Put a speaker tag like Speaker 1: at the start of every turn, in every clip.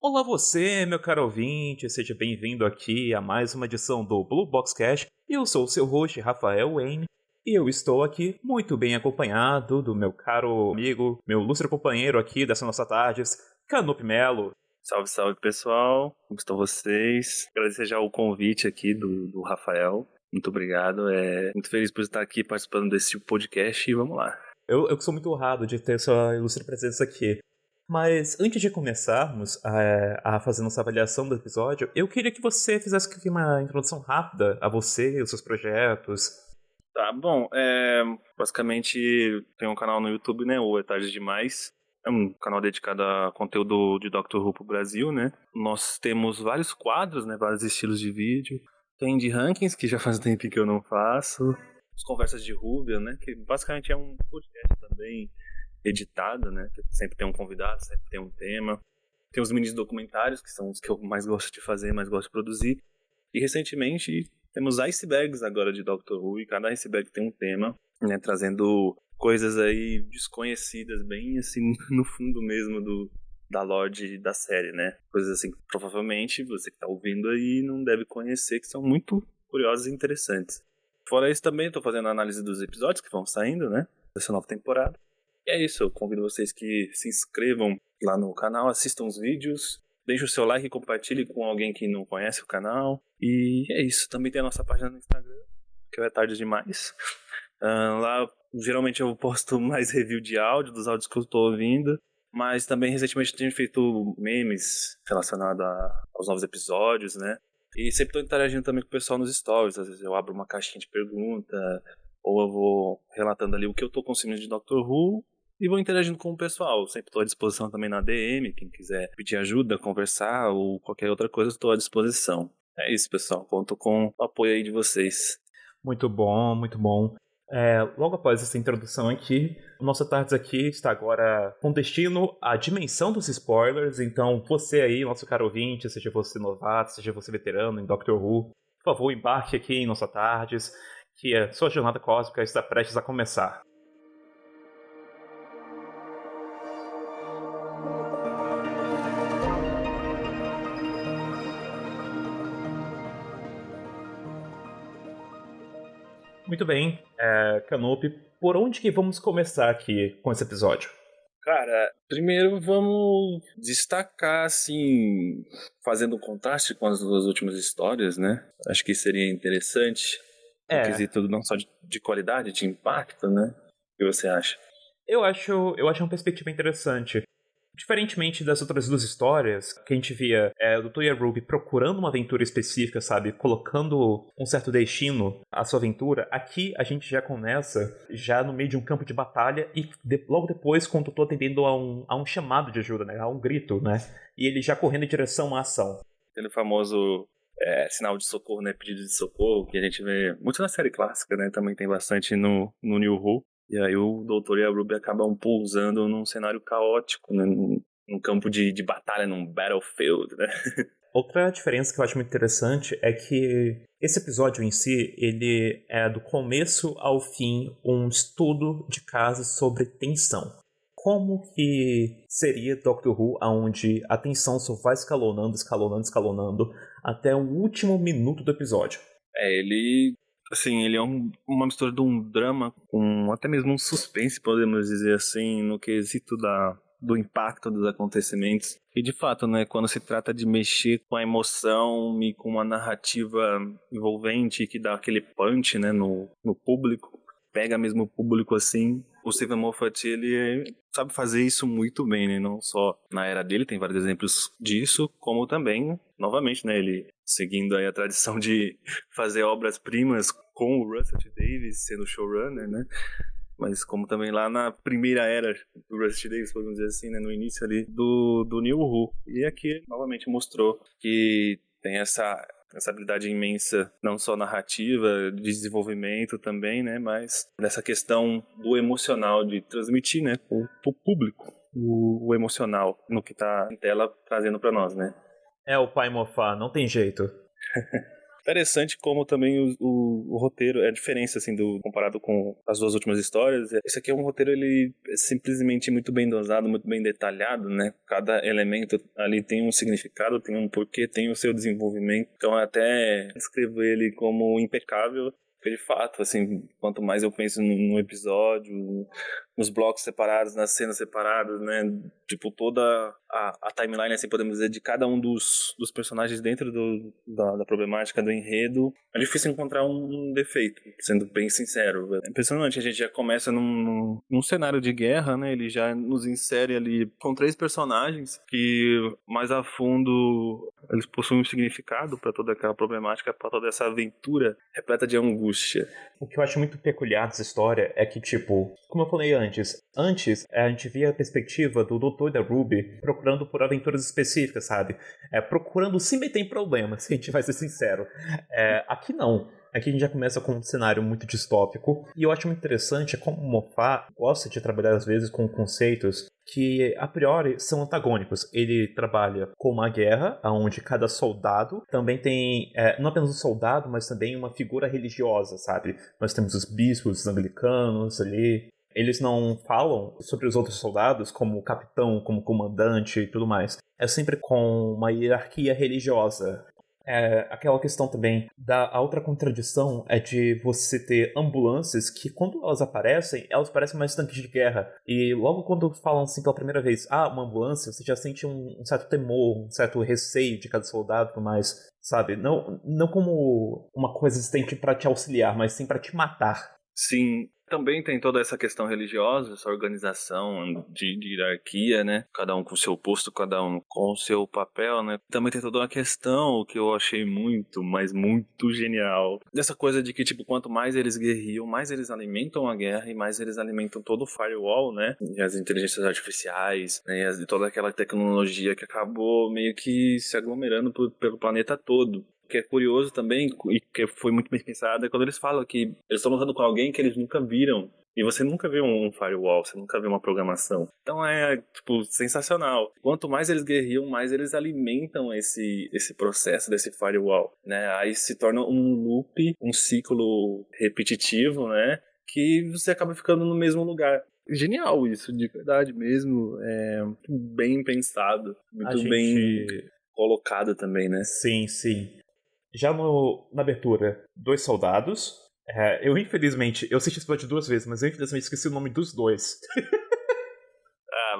Speaker 1: Olá você, meu caro ouvinte, seja bem-vindo aqui a mais uma edição do Blue Box Cash. Eu sou o seu host, Rafael Wayne, e eu estou aqui muito bem acompanhado do meu caro amigo, meu ilustre companheiro aqui dessa nossa tardes, Canup Melo.
Speaker 2: Salve, salve pessoal, como estão vocês? Agradecer já o convite aqui do Rafael, muito obrigado, muito feliz por estar aqui participando desse podcast e vamos lá.
Speaker 1: Eu que sou muito honrado de ter sua ilustre presença aqui. Mas antes de começarmos a fazer nossa avaliação do episódio, eu queria que você fizesse aqui uma introdução rápida a você, os seus projetos.
Speaker 2: Tá bom, basicamente tem um canal no YouTube, né, o É Tarde Demais. É um canal dedicado a conteúdo de Doctor Who pro Brasil, né? Nós temos vários quadros, né, vários estilos de vídeo. Tem de rankings, que já faz um tempo que eu não faço. As conversas de Rubia, né, que basicamente é um podcast também editado, né, que sempre tem um convidado, sempre tem um tema. Tem os mini documentários, que são os que eu mais gosto de fazer, mais gosto de produzir. E recentemente temos icebergs agora de Doctor Who, e cada iceberg tem um tema, né, trazendo coisas aí desconhecidas, bem assim, no fundo mesmo da lore da série, né? Coisas assim que provavelmente você que tá ouvindo aí não deve conhecer, que são muito curiosas e interessantes. Fora isso também, eu tô fazendo a análise dos episódios que vão saindo, né? Dessa nova temporada. E é isso, eu convido vocês que se inscrevam lá no canal, assistam os vídeos, deixe o seu like e compartilhe com alguém que não conhece o canal. E é isso, também tem a nossa página no Instagram, que é Tarde Demais. Lá, geralmente eu posto mais review de áudio, dos áudios que eu estou ouvindo. Mas também, recentemente, eu tenho feito memes relacionados aos novos episódios, né? E sempre estou interagindo também com o pessoal nos stories. Às vezes eu abro uma caixinha de pergunta, ou eu vou relatando ali o que eu estou consumindo de Doctor Who e vou interagindo com o pessoal. Sempre estou à disposição também na DM, quem quiser pedir ajuda, conversar ou qualquer outra coisa, estou à disposição. É isso, pessoal. Conto com o apoio aí de vocês.
Speaker 1: Muito bom, muito bom. Logo após essa introdução aqui, o nosso Tardes aqui está agora com destino à dimensão dos spoilers. Então, você aí, nosso caro ouvinte, seja você novato, seja você veterano em Doctor Who, por favor, embarque aqui em nossa Tardes, que a sua jornada cósmica está prestes a começar. Muito bem, Canup, por onde que vamos começar aqui com esse episódio?
Speaker 2: Cara, primeiro vamos destacar, assim, fazendo um contraste com as duas últimas histórias, né? Acho que seria interessante, no quesito não só de qualidade, de impacto, né? O que você acha?
Speaker 1: Eu acho uma perspectiva interessante. Diferentemente das outras duas histórias, que a gente via o Dr. e a Ruby procurando uma aventura específica, sabe? Colocando um certo destino à sua aventura, aqui a gente já começa já no meio de um campo de batalha e logo depois com o Doutor atendendo a um chamado de ajuda, né? A um grito, né? E ele já correndo em direção à ação.
Speaker 2: Aquele famoso sinal de socorro, né? Pedido de socorro, que a gente vê muito na série clássica, né? Também tem bastante no New Who. E aí o Doutor e a Ruby acabam pousando num cenário caótico, né? Num campo de batalha, num battlefield, né?
Speaker 1: Outra diferença que eu acho muito interessante é que esse episódio em si, ele é do começo ao fim um estudo de casos sobre tensão. Como que seria Doctor Who, onde a tensão só vai escalonando, escalonando, escalonando, até o último minuto do episódio?
Speaker 2: Ele é uma mistura de um drama com até mesmo um suspense, podemos dizer assim, no quesito do impacto dos acontecimentos. E de fato, né, quando se trata de mexer com a emoção e com uma narrativa envolvente que dá aquele punch, né, no público, pega mesmo o público assim, o Steven Moffat, ele sabe fazer isso muito bem, né, não só na era dele, tem vários exemplos disso, como também, novamente, né, ele seguindo aí a tradição de fazer obras-primas com o Russell T. Davies sendo showrunner, né, mas como também lá na primeira era do Russell T. Davies, podemos dizer assim, né, no início ali do New Who. E aqui, novamente, mostrou que tem essa habilidade imensa, não só narrativa, de desenvolvimento também, né, mas nessa questão do emocional, de transmitir, né, pro público o emocional no que tá em tela trazendo para nós, né.
Speaker 1: É o Pai Mofá, não tem jeito.
Speaker 2: Interessante como também o roteiro, a diferença, assim, comparado com as duas últimas histórias. Esse aqui é um roteiro, ele é simplesmente muito bem dosado, muito bem detalhado, né? Cada elemento ali tem um significado, tem um porquê, tem o seu desenvolvimento. Então, eu até descrevo ele como impecável. Porque, de fato, assim, quanto mais eu penso no episódio, nos blocos separados, nas cenas separadas, né? Tipo, toda a timeline, assim, podemos dizer, de cada um dos personagens dentro da problemática do enredo, é difícil encontrar um defeito, sendo bem sincero. É impressionante, a gente já começa num cenário de guerra, né? Ele já nos insere ali com 3 personagens que, mais a fundo, eles possuem um significado para toda aquela problemática, para toda essa aventura repleta de angústia.
Speaker 1: O que eu acho muito peculiar dessa história é que, tipo, como eu falei antes a gente via a perspectiva do Doutor e da Ruby procurando por aventuras específicas, sabe? Procurando se meter em problemas, se a gente vai ser sincero. Aqui não. Aqui a gente já começa com um cenário muito distópico. E eu acho muito interessante como o Moffat gosta de trabalhar, às vezes, com conceitos que, a priori, são antagônicos. Ele trabalha com uma guerra, onde cada soldado também tem, não apenas um soldado, mas também uma figura religiosa, sabe? Nós temos os bispos, os anglicanos ali. Eles não falam sobre os outros soldados como capitão, como comandante e tudo mais. É sempre com uma hierarquia religiosa. Aquela questão também a outra contradição é de você ter ambulâncias que, quando elas parecem mais tanques de guerra. E logo quando falam assim pela primeira vez, uma ambulância, você já sente um certo temor, um certo receio de cada soldado e tudo mais, sabe? Não como uma coisa existente para te auxiliar, mas sim para te matar.
Speaker 2: Sim, também tem toda essa questão religiosa, essa organização de hierarquia, né? Cada um com o seu posto, cada um com o seu papel, né? Também tem toda uma questão que eu achei muito, mas muito genial. Dessa coisa de que, tipo, quanto mais eles guerriam, mais eles alimentam a guerra e mais eles alimentam todo o firewall, né? E as inteligências artificiais, né? E toda aquela tecnologia que acabou meio que se aglomerando pelo planeta todo. Que é curioso também, e que foi muito bem pensado, é quando eles falam que eles estão lutando com alguém que eles nunca viram. E você nunca viu um firewall, você nunca viu uma programação. Então tipo, sensacional. Quanto mais eles guerriam, mais eles alimentam esse processo desse firewall, né? Aí se torna um loop, um ciclo repetitivo, né? Que você acaba ficando no mesmo lugar. Genial isso, de verdade mesmo. Muito bem pensado, muito bem colocado também, né?
Speaker 1: Sim, sim. Já na abertura, 2 soldados. Infelizmente, eu assisti esse episódio 2 vezes, mas eu infelizmente esqueci o nome dos 2.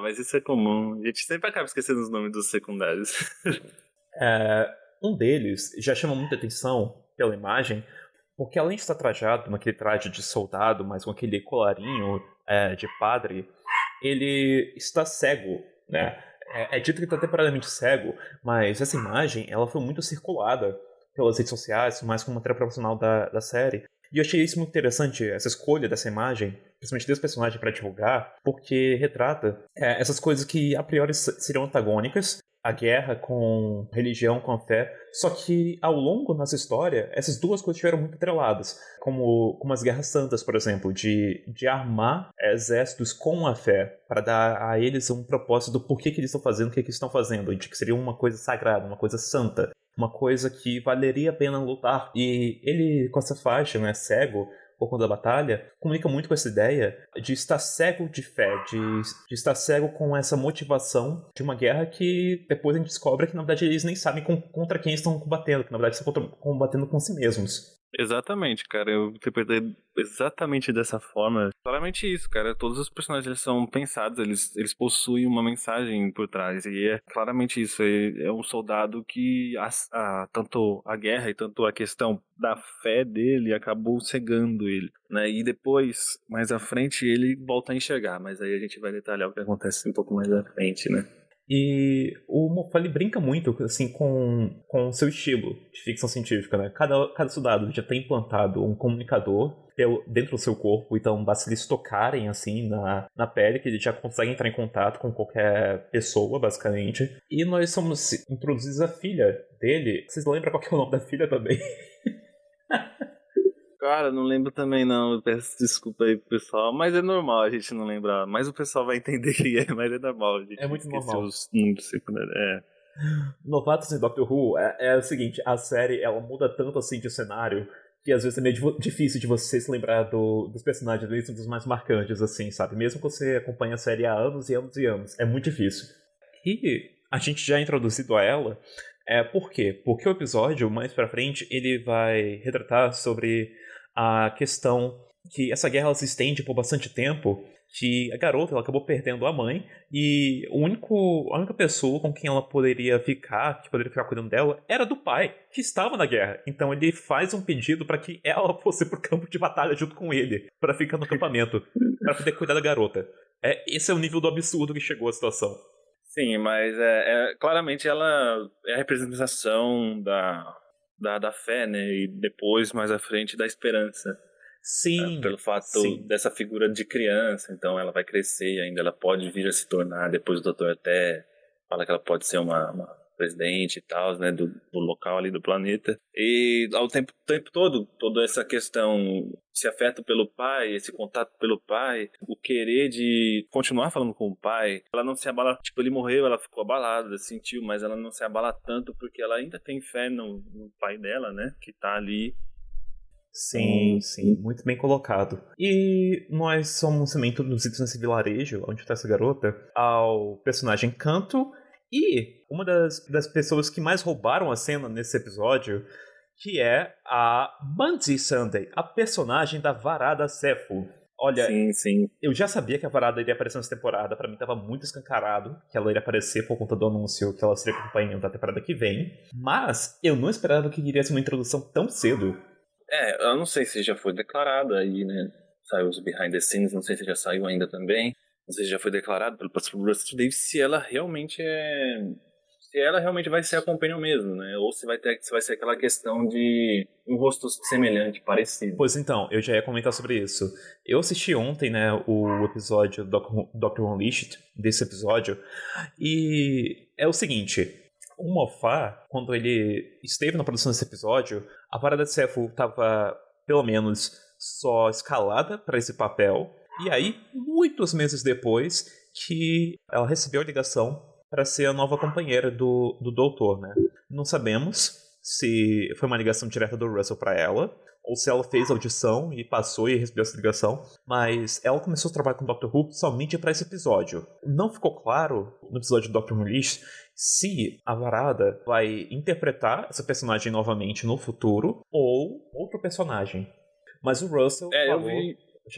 Speaker 2: Mas isso é comum. A gente sempre acaba esquecendo os nomes dos secundários.
Speaker 1: Um deles já chama muita atenção pela imagem, porque além de estar trajado naquele traje de soldado, mas com aquele colarinho de padre, ele está cego, né? É dito que está temporariamente cego, mas essa imagem ela foi muito circulada pelas redes sociais, mais como material profissional da série. E eu achei isso muito interessante, essa escolha dessa imagem, principalmente desse personagem para divulgar, porque retrata essas coisas que a priori seriam antagônicas, a guerra com religião, com a fé, só que ao longo nossa história, essas duas coisas estiveram muito atreladas, como as guerras santas, por exemplo, de armar exércitos com a fé, para dar a eles um propósito do porquê que eles estão fazendo o que eles estão fazendo, de que seria uma coisa sagrada, uma coisa santa, uma coisa que valeria a pena lutar. E ele, com essa faixa, né, cego, por conta da batalha, comunica muito com essa ideia de estar cego de fé, de estar cego com essa motivação de uma guerra que depois a gente descobre que, na verdade, eles nem sabem contra quem estão combatendo, que, na verdade, estão combatendo com si mesmos.
Speaker 2: Exatamente, cara. Eu interpretei exatamente dessa forma. Claramente isso, cara. Todos os personagens eles são pensados, eles possuem uma mensagem por trás. E é claramente isso. É um soldado que tanto a guerra e tanto a questão da fé dele acabou cegando ele, né? E depois, mais à frente, ele volta a enxergar. Mas aí a gente vai detalhar o que acontece um pouco mais à frente, né?
Speaker 1: E o Moffat brinca muito assim, com o seu estilo de ficção científica, né? Cada soldado já tem implantado um comunicador dentro do seu corpo, então basta eles tocarem assim na pele que eles já conseguem entrar em contato com qualquer pessoa, basicamente. E nós somos introduzidos a filha dele. Vocês lembram qual que é o nome da filha também?
Speaker 2: Cara, não lembro também não, eu peço desculpa aí pro pessoal, mas é normal a gente não lembrar, mas o pessoal vai entender quem é, mas é normal a gente
Speaker 1: É muito
Speaker 2: esquecer
Speaker 1: normal.
Speaker 2: os números secundários,
Speaker 1: Novatos em Doctor Who é o seguinte, a série ela muda tanto assim de cenário que às vezes é meio difícil de você se lembrar dos personagens, eles dos mais marcantes, assim, sabe? Mesmo que você acompanhe a série há anos e anos e anos, é muito difícil. E a gente já introduzido a ela, por quê? Porque o episódio, mais pra frente, ele vai retratar sobre a questão que essa guerra ela se estende por bastante tempo, que a garota ela acabou perdendo a mãe e a única pessoa com quem ela poderia ficar, que poderia ficar cuidando dela, era do pai, que estava na guerra. Então ele faz um pedido para que ela fosse pro campo de batalha junto com ele, para ficar no acampamento, para poder cuidar da garota. Esse é o nível do absurdo que chegou a situação.
Speaker 2: Sim, mas claramente ela é a representação da fé, né? E depois, mais à frente, da esperança.
Speaker 1: Sim.
Speaker 2: Pelo fato dessa figura de criança, então ela vai crescer e ainda ela pode vir a se tornar, depois o doutor até fala que ela pode ser uma presidente e tal, né, do local ali do planeta. E ao tempo todo, toda essa questão, esse afeto pelo pai, esse contato pelo pai, o querer de continuar falando com o pai, ela não se abala, tipo, ele morreu, ela ficou abalada, sentiu, mas ela não se abala tanto porque ela ainda tem fé no pai dela, né, que tá ali.
Speaker 1: Sim, muito bem colocado. E nós somos também introduzidos nesse vilarejo, onde está essa garota, ao personagem Canto, e uma das pessoas que mais roubaram a cena nesse episódio, que é a Mandy Sunday, a personagem da Varada Sefo. Olha,
Speaker 2: sim.
Speaker 1: Eu já sabia que a Varada iria aparecer nessa temporada, pra mim tava muito escancarado que ela iria aparecer por conta do anúncio que ela seria companhia da temporada que vem, mas eu não esperava que iria ser uma introdução tão cedo.
Speaker 2: Eu não sei se já foi declarado aí, né? Saiu os behind the scenes, não sei se já saiu ainda também. Não sei se já foi declarado pelo Russell Davies se ela realmente vai ser a companion mesmo, né? Ou se vai ser aquela questão de um rosto semelhante, parecido.
Speaker 1: Pois então, eu já ia comentar sobre isso. Eu assisti ontem, né, o episódio Doctor Unleashed, desse episódio, e é o seguinte. O Moffat, quando ele esteve na produção desse episódio, a Varada Sefo estava, pelo menos, só escalada para esse papel. E aí, muitos meses depois, que ela recebeu a ligação para ser a nova companheira do Doutor, né? Não sabemos se foi uma ligação direta do Russell para ela, ou se ela fez audição e passou e recebeu essa ligação, mas ela começou a trabalhar com o Doctor Who somente para esse episódio. Não ficou claro no episódio do Doctor Who Unleashed se a Varada vai interpretar essa personagem novamente no futuro ou outro personagem. Mas o Russell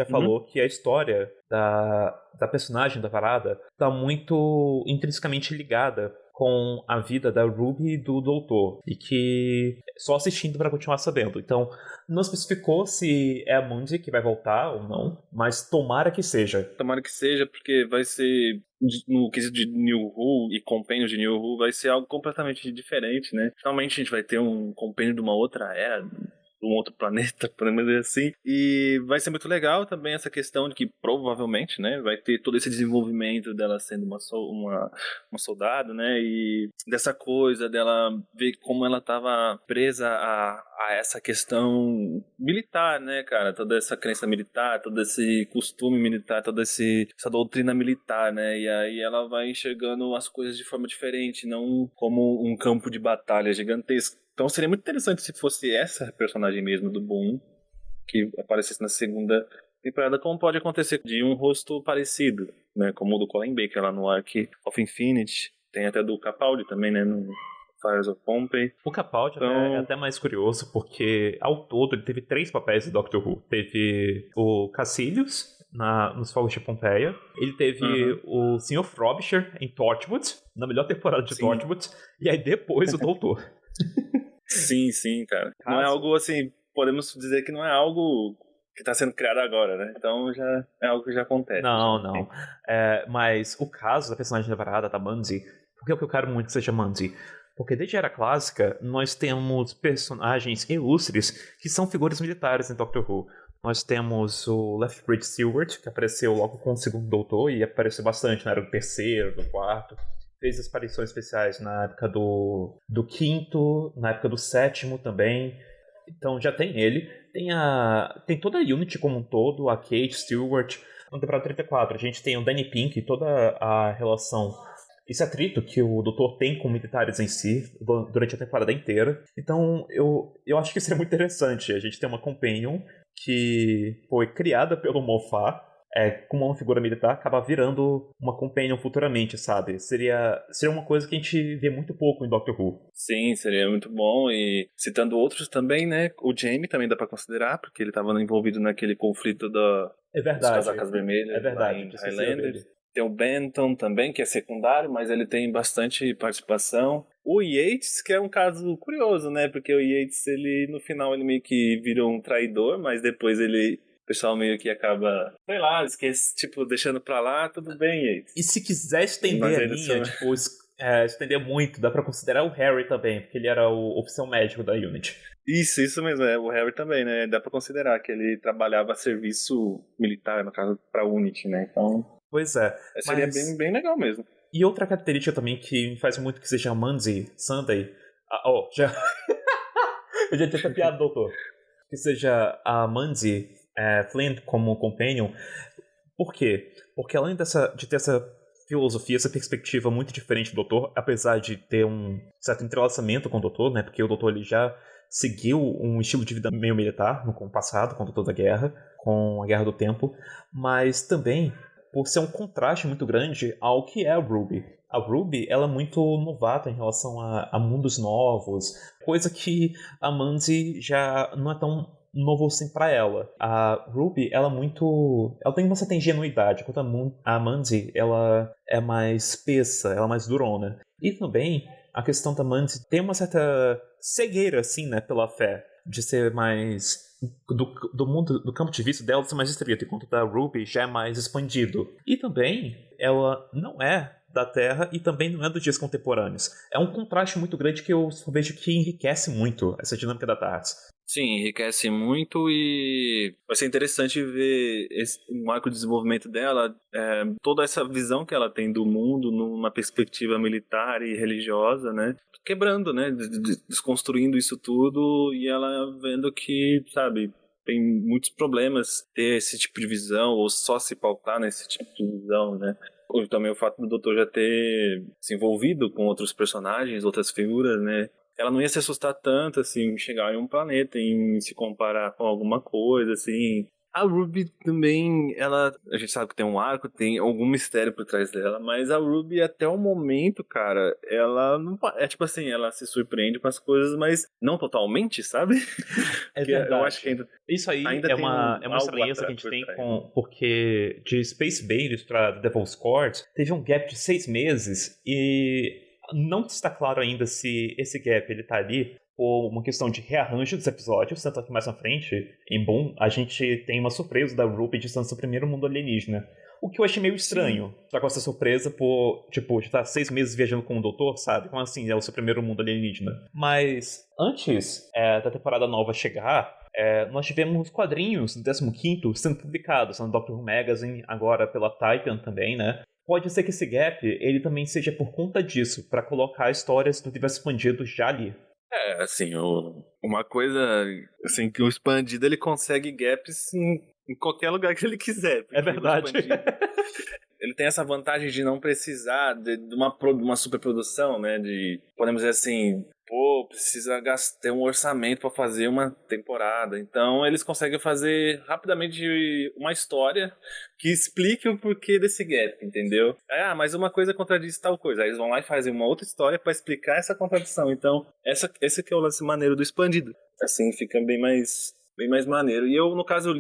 Speaker 1: falou que a história da personagem da Varada está muito intrinsecamente ligada com a vida da Ruby e do Doutor, e que só assistindo para continuar sabendo. Então, não especificou se é a Mandy que vai voltar ou não, mas tomara que seja.
Speaker 2: Tomara que seja, porque vai ser, no quesito de New Who e Companion de New Who, vai ser algo completamente diferente, né? Finalmente a gente vai ter um Companion de uma outra era, de um outro planeta, podemos dizer assim. E vai ser muito legal também essa questão de que provavelmente, né, vai ter todo esse desenvolvimento dela sendo uma soldado, né, e dessa coisa dela ver como ela estava presa a essa questão militar, né, cara, toda essa crença militar, todo esse costume militar, toda essa doutrina militar, né, e aí ela vai enxergando as coisas de forma diferente, não como um campo de batalha gigantesco. Então seria muito interessante se fosse essa personagem mesmo do Boom que aparecesse na segunda temporada, como pode acontecer de um rosto parecido, né, como o do Colin Baker lá no Ark of Infinity, tem até do Capaldi também, né, no Fires of Pompeii.
Speaker 1: O Capaldi é até mais curioso, porque ao todo ele teve 3 papéis do Doctor Who. Teve o Caecilius nos Fogos de Pompeia, ele teve o Sr. Frobisher em Torchwood, na melhor temporada de Torchwood, e aí depois o Doutor.
Speaker 2: Sim, cara. Não é algo assim, podemos dizer que não é algo que está sendo criado agora, né? Então já é algo que já acontece.
Speaker 1: Não. Mas o caso da personagem da Varada, da Mandy, por que eu quero muito que seja Mandy? Porque desde a Era Clássica, nós temos personagens ilustres que são figuras militares em Doctor Who. Nós temos o Lethbridge Stewart, que apareceu logo com o segundo Doutor, e apareceu bastante, né? Era do terceiro, do quarto. Fez aparições especiais na época do quinto, na época do sétimo também. Então já tem ele. Tem toda a Unity como um todo, a Kate Stewart. Na temporada 34 a gente tem o Danny Pink e toda a relação esse atrito que o Doutor tem com militares em si durante a temporada inteira. Então eu acho que seria muito interessante a gente ter uma companion que foi criada pelo Moffat, como uma figura militar, acabar virando uma companion futuramente, sabe? Seria uma coisa que a gente vê muito pouco em Doctor Who.
Speaker 2: Sim, seria muito bom. E citando outros também, né? O Jamie também dá pra considerar, porque ele tava envolvido naquele conflito
Speaker 1: É
Speaker 2: dos
Speaker 1: verdade.
Speaker 2: casacas vermelhas
Speaker 1: É verdade,
Speaker 2: lá em
Speaker 1: esqueci
Speaker 2: Highlanders.
Speaker 1: dele.
Speaker 2: Tem o Benton também, que é secundário, mas ele tem bastante participação. O Yates, que é um caso curioso, né? Porque o Yates, ele no final ele meio que vira um traidor, mas depois o pessoal meio que acaba, sei lá, esquece, tipo, deixando pra lá, tudo bem, Yates.
Speaker 1: E se quiser estender
Speaker 2: Mas
Speaker 1: a
Speaker 2: ainda
Speaker 1: linha,
Speaker 2: sou-
Speaker 1: tipo, estender muito, dá pra considerar o Harry também, porque ele era o oficial médico da Unity.
Speaker 2: Isso mesmo, o Harry também, né? Dá pra considerar que ele trabalhava a serviço militar, no caso, pra Unity, né? Então,
Speaker 1: Pois é,
Speaker 2: seria
Speaker 1: mas...
Speaker 2: bem legal mesmo.
Speaker 1: E outra característica também que me faz muito que seja a Manzi Sunday... já... Eu já tinha até piada, doutor. Que seja a Manzi Flynn como companion. Por quê? Porque além de ter essa filosofia, essa perspectiva muito diferente do Doutor, apesar de ter um certo entrelaçamento com o Doutor, né? Porque o Doutor ele já seguiu um estilo de vida meio militar no passado, com o Doutor da Guerra, com a Guerra do Tempo, mas também por ser um contraste muito grande ao que é a Ruby. A Ruby, ela é muito novata em relação a mundos novos, coisa que a Manzi já não é tão novo assim pra ela. A Ruby, ela tem uma certa ingenuidade, enquanto a Manzi, ela é mais espessa, ela é mais durona. E também, a questão da Manzi tem uma certa cegueira, assim, né, pela fé, de ser mais... Do mundo, do campo de vista dela ser mais restrito, enquanto da Ruby já é mais expandido. E também, ela não é da Terra e também não é dos dias contemporâneos. É um contraste muito grande que eu vejo que enriquece muito essa dinâmica da TARDIS.
Speaker 2: Sim, enriquece muito e vai ser interessante ver um arco de desenvolvimento dela, toda essa visão que ela tem do mundo numa perspectiva militar e religiosa, né? Quebrando, né? Desconstruindo isso tudo e ela vendo que, sabe, tem muitos problemas ter esse tipo de visão ou só se pautar nesse tipo de visão, né? Ou também o fato do doutor já ter se envolvido com outros personagens, outras figuras, né? Ela não ia se assustar tanto, assim, chegar em um planeta, em se comparar com alguma coisa, assim. A Ruby também, a gente sabe que tem um arco, tem algum mistério por trás dela, mas a Ruby até o momento, cara, ela não, é tipo assim, ela se surpreende com as coisas, mas não totalmente, sabe?
Speaker 1: É
Speaker 2: Porque eu
Speaker 1: verdade.
Speaker 2: acho que
Speaker 1: Isso aí
Speaker 2: ainda
Speaker 1: é
Speaker 2: tem
Speaker 1: uma
Speaker 2: algo
Speaker 1: estranheza que a gente
Speaker 2: por
Speaker 1: tem
Speaker 2: trás.
Speaker 1: porque de Space Babies pra Devil's Court teve um gap de 6 meses e não está claro ainda se esse gap ele tá ali por uma questão de rearranjo dos episódios, tanto que mais na frente, em Boom, a gente tem uma surpresa da Ruby de estar no seu primeiro mundo alienígena. O que eu achei meio estranho, estar com essa surpresa por, tipo, de estar 6 meses viajando com o doutor, sabe? Como assim, é o seu primeiro mundo alienígena? Mas, antes da temporada nova chegar, nós tivemos quadrinhos do 15º sendo publicados no Doctor Who Magazine, agora pela Titan também, né? Pode ser que esse gap, ele também seja por conta disso, para colocar histórias do universo expandido já ali.
Speaker 2: Assim, uma coisa, assim, que o expandido ele consegue gaps em qualquer lugar que ele quiser.
Speaker 1: É
Speaker 2: Porque o
Speaker 1: verdade.
Speaker 2: expandido, ele tem essa vantagem de não precisar de uma superprodução, né? Podemos dizer assim, precisa ter um orçamento para fazer uma temporada. Então, eles conseguem fazer rapidamente uma história que explique o porquê desse gap, entendeu? Mas uma coisa contradiz tal coisa. Aí eles vão lá e fazem uma outra história para explicar essa contradição. Então, esse que é o lance maneiro do expandido. Assim, fica bem mais maneiro. E eu, no caso,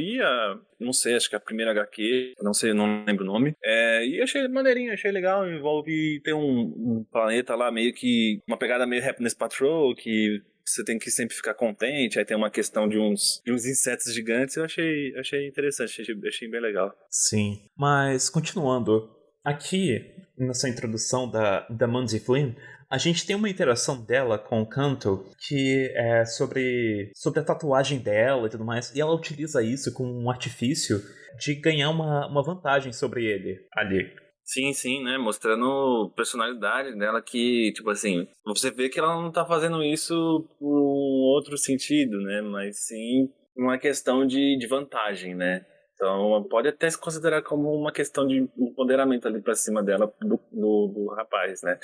Speaker 2: não sei, acho que a primeira HQ, não sei, não lembro o nome. E achei maneirinho, achei legal. Envolve ter um planeta lá, meio que uma pegada meio Happiness Patrol, que você tem que sempre ficar contente. Aí tem uma questão de uns insetos gigantes. Eu achei interessante, achei bem legal.
Speaker 1: Sim, mas continuando, aqui nessa introdução da Manzi Flynn, a gente tem uma interação dela com o Canto que é sobre a tatuagem dela e tudo mais, e ela utiliza isso como um artifício de ganhar uma vantagem sobre ele ali.
Speaker 2: Sim, né? Mostrando personalidade dela que, tipo assim, você vê que ela não tá fazendo isso por um outro sentido, né? Mas sim uma questão de vantagem, né? Então pode até se considerar como uma questão de empoderamento ali pra cima dela, do rapaz, né?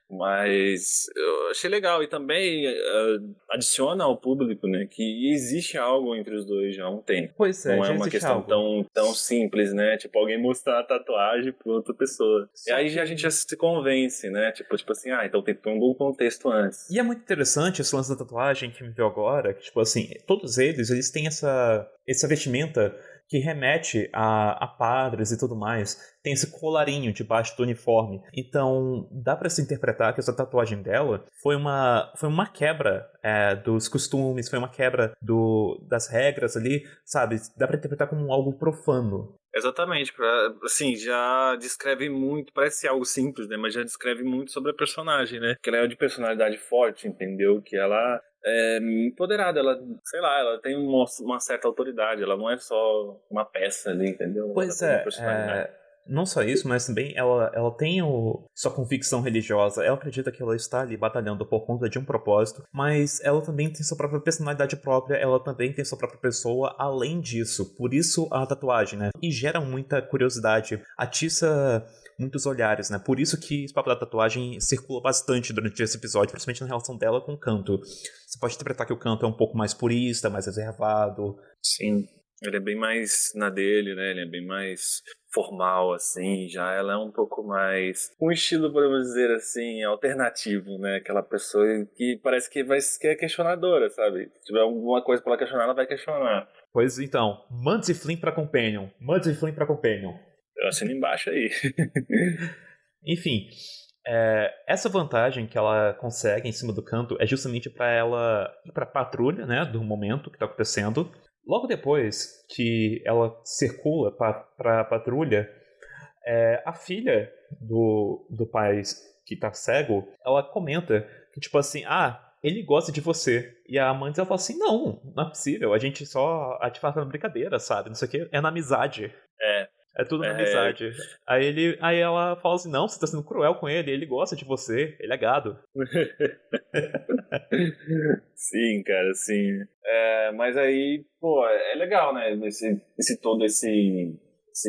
Speaker 2: Mas eu achei legal e também adiciona ao público, né, que existe algo entre os dois já há um tempo.
Speaker 1: Pois é,
Speaker 2: Não é
Speaker 1: já
Speaker 2: uma
Speaker 1: existe
Speaker 2: questão
Speaker 1: algo.
Speaker 2: tão simples, né? Tipo, alguém mostrar a tatuagem pra outra pessoa. E
Speaker 1: Só
Speaker 2: aí
Speaker 1: que...
Speaker 2: a gente já se convence, né? Tipo assim, então tem que ter um bom contexto antes.
Speaker 1: E é muito interessante esse lance da tatuagem que me veio agora, que, tipo assim, todos eles têm essa vestimenta que remete a padres e tudo mais. Tem esse colarinho debaixo do uniforme. Então, dá pra se interpretar que essa tatuagem dela foi uma quebra dos costumes, foi uma quebra das regras ali, sabe? Dá pra interpretar como algo profano.
Speaker 2: Exatamente, assim, já descreve muito, parece algo simples, né, mas já descreve muito sobre a personagem, né, que ela é de personalidade forte, entendeu, que ela é empoderada, ela, sei lá, ela tem uma certa autoridade, ela não é só uma peça ali, entendeu, ela
Speaker 1: Pois
Speaker 2: tem uma personalidade.
Speaker 1: não só isso, mas também ela tem sua convicção religiosa, ela acredita que ela está ali batalhando por conta de um propósito, mas ela também tem sua própria personalidade própria, ela também tem sua própria pessoa além disso, por isso a tatuagem, né? E gera muita curiosidade, atiça muitos olhares, né? Por isso que esse papo da tatuagem circula bastante durante esse episódio, principalmente na relação dela com o Canto. Você pode interpretar que o Canto é um pouco mais purista, mais reservado.
Speaker 2: Sim, ele é bem mais na dele, né, ele é bem mais formal, assim, já ela é um pouco mais, um estilo, podemos dizer assim, alternativo, né, aquela pessoa que parece que é questionadora, sabe, se tiver alguma coisa pra ela questionar, ela vai questionar.
Speaker 1: Pois então, Mantis e Flynn pra Companion. Mantis e Flynn pra Companion.
Speaker 2: Eu assino embaixo aí.
Speaker 1: Enfim, essa vantagem que ela consegue em cima do Canto é justamente para ela ir pra patrulha, né, do momento que tá acontecendo. Logo depois que ela circula pra patrulha, a filha do pai que tá cego, ela comenta que, tipo assim, ele gosta de você. E a Mantis, ela fala assim, não é possível, a gente faz uma brincadeira, sabe, não sei o que, é na amizade.
Speaker 2: É,
Speaker 1: É tudo na
Speaker 2: é,
Speaker 1: amizade. Aí ela fala assim, não, você tá sendo cruel com ele gosta de você, ele é gado.
Speaker 2: sim, cara, sim. É, mas aí, pô, é legal, né? Esse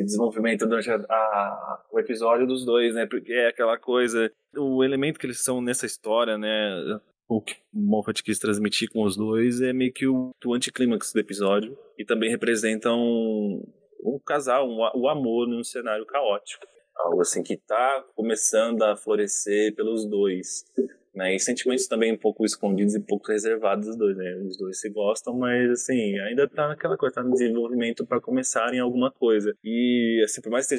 Speaker 2: desenvolvimento durante o episódio dos dois, né? Porque é aquela coisa, o elemento que eles são nessa história, né? O que o Moffat quis transmitir com os dois é meio que o anticlímax do episódio e também representam um casal, o amor num cenário caótico. Algo assim que tá começando a florescer pelos dois, né? E sentimentos também um pouco escondidos e um pouco reservados dos dois, né? Os dois se gostam, mas assim, ainda tá naquela coisa, tá no desenvolvimento para começarem alguma coisa. E assim, por mais que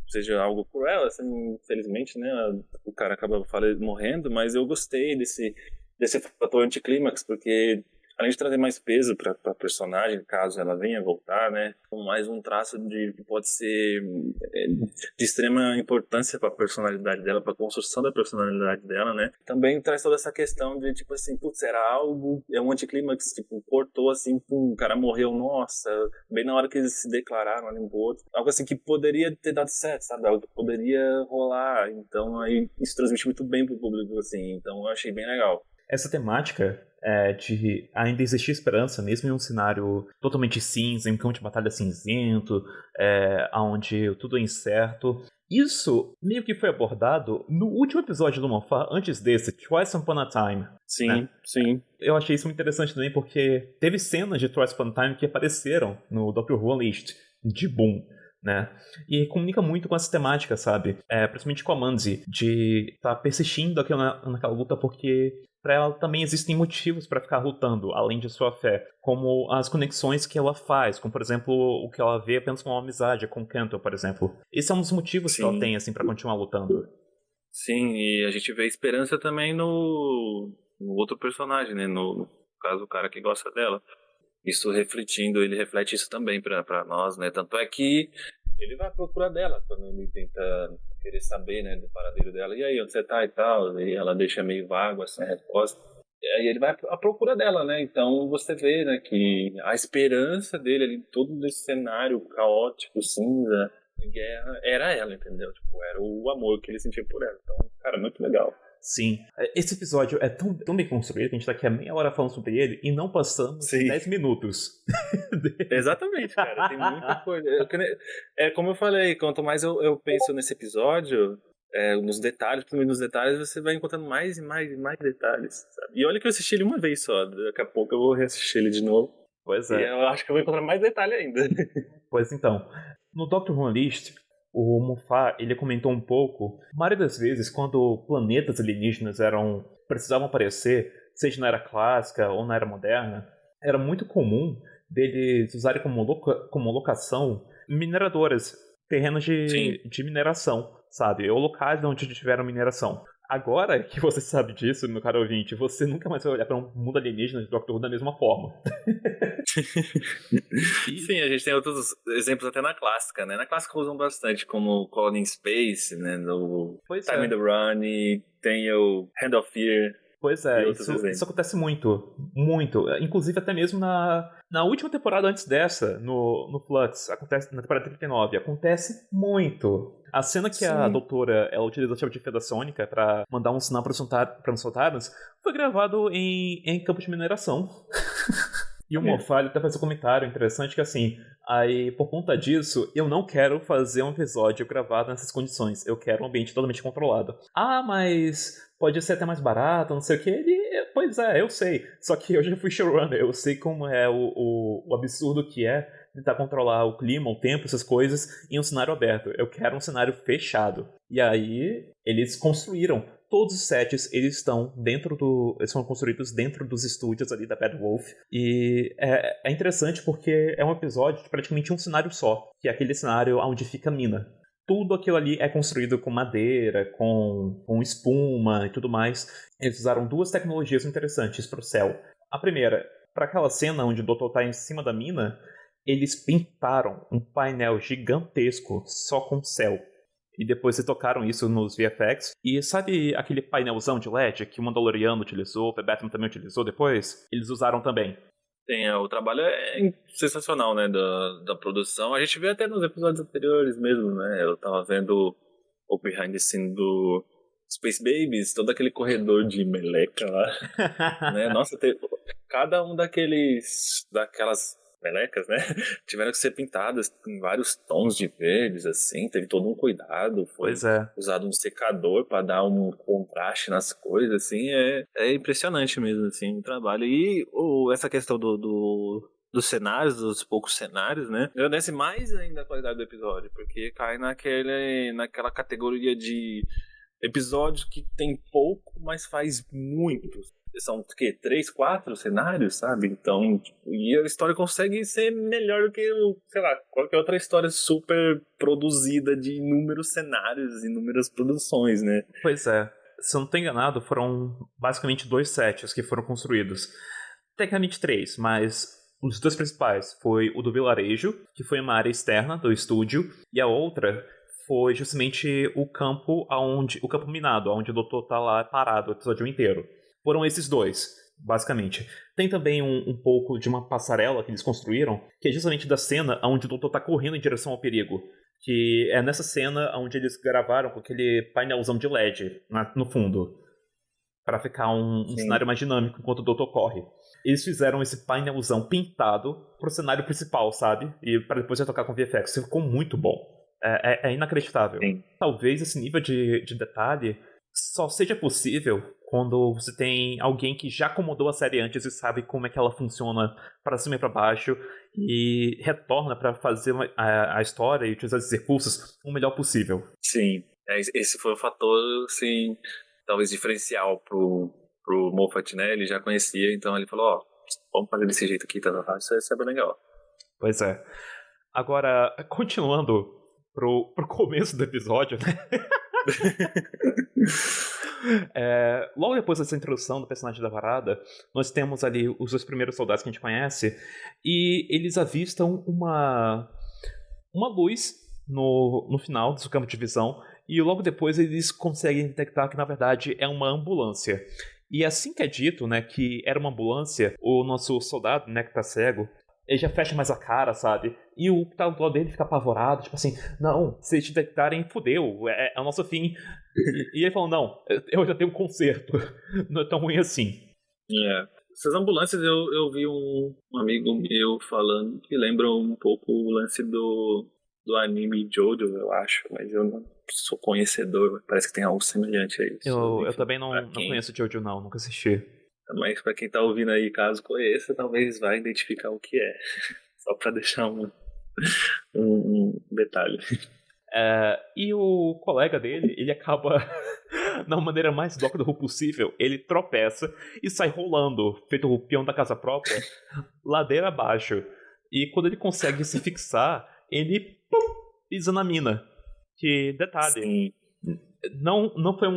Speaker 2: seja algo cruel, assim, infelizmente, né? O cara acaba morrendo, mas eu gostei desse fator anticlímax, porque além de trazer mais peso para a personagem, caso ela venha voltar, né, com mais um traço que pode ser de extrema importância para a personalidade dela, para a construção da personalidade dela, né, também traz toda essa questão de, tipo assim, putz, era algo, é um anticlímax, tipo, cortou assim, pum, o cara morreu, nossa, bem na hora que eles se declararam ali um pro outro, algo assim que poderia ter dado certo, sabe, algo que poderia rolar, então aí isso transmite muito bem pro público, assim, então eu achei bem legal.
Speaker 1: Essa temática de ainda existir esperança, mesmo em um cenário totalmente cinza, em um campo de batalha cinzento, onde tudo é incerto. Isso meio que foi abordado no último episódio do Moffat, antes desse, Twice Upon a Time.
Speaker 2: Sim,
Speaker 1: né?
Speaker 2: sim.
Speaker 1: Eu achei isso muito interessante também, porque teve cenas de Twice Upon a Time que apareceram no Doctor Who Unleashed, de Boom. Né? E comunica muito com essa temática, sabe? Principalmente com a Manzi, de estar persistindo naquela luta, porque para ela também existem motivos para ficar lutando, além de sua fé, como as conexões que ela faz, como por exemplo o que ela vê apenas como uma amizade com Cantor, por exemplo. Esse é um dos motivos que ela
Speaker 2: Sim.
Speaker 1: tem assim para continuar lutando.
Speaker 2: Sim, e a gente vê esperança também no outro personagem, né? No caso, o cara que gosta dela. Isso refletindo, ele reflete isso também pra nós, né? Tanto é que ele vai à procura dela quando ele tenta querer saber, né, do paradeiro dela. E aí, onde você tá e tal? E ela deixa meio vago assim a resposta. E aí ele vai à procura dela, né? Então você vê, né, que a esperança dele ali, todo desse cenário caótico, cinza, de guerra, era ela, entendeu? Tipo, era o amor que ele sentia por ela. Então, cara, muito legal.
Speaker 1: Sim. Esse episódio é tão bem construído que a gente tá aqui a meia hora falando sobre ele e não passamos 10 minutos.
Speaker 2: Exatamente, cara. Tem muita coisa. É como eu falei, quanto mais eu penso nesse episódio, nos detalhes, principalmente nos detalhes, você vai encontrando mais e mais e mais detalhes, sabe? E olha que eu assisti ele uma vez só. Daqui a pouco eu vou reassistir ele de novo.
Speaker 1: Pois é.
Speaker 2: E eu acho que eu vou encontrar mais detalhe ainda.
Speaker 1: Pois então. No Doctor Who Unleashed, o Moffat, ele comentou um pouco, a maioria das vezes, quando planetas alienígenas precisavam aparecer, seja na era clássica ou na era moderna, era muito comum deles usarem como locação mineradoras, terrenos de mineração, sabe? Ou locais onde tiveram mineração. Agora que você sabe disso, meu caro ouvinte, você nunca mais vai olhar para um mundo alienígena de Doctor Who da mesma forma.
Speaker 2: Sim, a gente tem outros exemplos até na clássica, né? Na clássica usam bastante, como Colony in Space, né? No Time in the Run, e tem o Hand of Fear.
Speaker 1: Pois é, isso acontece muito, muito. Inclusive até mesmo na última temporada antes dessa, no Flux, acontece na temporada 39, acontece muito. A cena que a doutora ela utiliza a chave de fenda sônica pra mandar um sinal para os Sontarans foi gravado em campo de mineração. E o Moffat até faz um comentário interessante que assim, aí por conta disso, eu não quero fazer um episódio gravado nessas condições. Eu quero um ambiente totalmente controlado. Ah, mas pode ser até mais barato, não sei o que. Pois é, eu sei. Só que eu já fui showrunner, eu sei como é o absurdo que é tentar controlar o clima, o tempo, essas coisas em um cenário aberto. Eu quero um cenário fechado. E aí, eles construíram. Todos os sets, eles foram construídos dentro dos estúdios ali da Bad Wolf. E é interessante porque é um episódio de praticamente um cenário só, que é aquele cenário onde fica a mina. Tudo aquilo ali é construído com madeira, com espuma e tudo mais. Eles usaram duas tecnologias interessantes para o céu. A primeira, para aquela cena onde o Doutor está em cima da mina, eles pintaram um painel gigantesco só com céu. E depois eles tocaram isso nos VFX. E sabe aquele painelzão de LED que o Mandaloriano utilizou, o The Batman também utilizou depois? Eles usaram também.
Speaker 2: Sim, o trabalho é sensacional, né, da produção. A gente vê até nos episódios anteriores mesmo, né? Eu tava vendo o behind the scene do Space Babies, todo aquele corredor de meleca lá, né? Nossa, cada um daquelas melecas, né? Tiveram que ser pintadas em vários tons de verdes, assim, teve todo um cuidado, foi usado um secador para dar um contraste nas coisas, assim, é impressionante mesmo, assim, o trabalho. E essa questão dos cenários, dos poucos cenários, né? Agradece mais ainda a qualidade do episódio, porque cai naquela categoria de episódios que tem pouco, mas faz muito. São o quê? 3, 4 cenários, sabe? Então, e a história consegue ser melhor do que, sei lá, qualquer outra história super produzida de inúmeros cenários, inúmeras produções, né?
Speaker 1: Pois é. Se eu não estou enganado, foram basicamente 2 sets que foram construídos. Tecnicamente 3, mas os 2 principais foi o do vilarejo, que foi uma área externa do estúdio, e a outra foi justamente o campo minado, onde o doutor tá lá parado o episódio inteiro. Foram esses 2, basicamente. Tem também um pouco de uma passarela que eles construíram, que é justamente da cena onde o doutor tá correndo em direção ao perigo. Que é nessa cena onde eles gravaram com aquele painelzão de LED no fundo, para ficar um cenário mais dinâmico enquanto o doutor corre. Eles fizeram esse painelzão pintado pro cenário principal, sabe? E para depois já tocar com VFX. Ficou muito bom. É inacreditável.
Speaker 2: Sim.
Speaker 1: Talvez esse nível de detalhe só seja possível quando você tem alguém que já acomodou a série antes e sabe como é que ela funciona para cima e para baixo e retorna para fazer a história e utilizar esses recursos o melhor possível.
Speaker 2: Sim, esse foi o fator, assim, talvez diferencial pro Moffat, né? Ele já conhecia, então ele falou, vamos fazer desse jeito aqui, isso é bem legal.
Speaker 1: Pois é. Agora, continuando pro começo do episódio, né? Logo depois dessa introdução do personagem da varada, nós temos ali os 2 primeiros soldados que a gente conhece e eles avistam uma luz no final do seu campo de visão e logo depois eles conseguem detectar que na verdade é uma ambulância. E assim que é dito, né, que era uma ambulância, o nosso soldado, né, que tá cego, ele já fecha mais a cara, sabe? E o que tá do lado dele fica apavorado, tipo assim, não, se eles te detectarem, fudeu, é o nosso fim. E ele falou, não, eu já tenho um conserto, não é tão ruim assim.
Speaker 2: Essas ambulâncias eu vi um amigo meu falando que lembram um pouco o lance do anime Jojo, eu acho, mas eu não sou conhecedor, parece que tem algo semelhante a isso.
Speaker 1: Eu também não conheço Jojo, não, nunca assisti.
Speaker 2: Mas pra quem tá ouvindo aí, caso conheça, talvez vá identificar o que é. Só pra deixar um detalhe.
Speaker 1: E o colega dele, ele acaba, da maneira mais Doctor Who possível, ele tropeça e sai rolando, feito o peão da casa própria, ladeira abaixo. E quando ele consegue se fixar, ele pisa na mina. Que, detalhe,
Speaker 2: Sim.
Speaker 1: não foi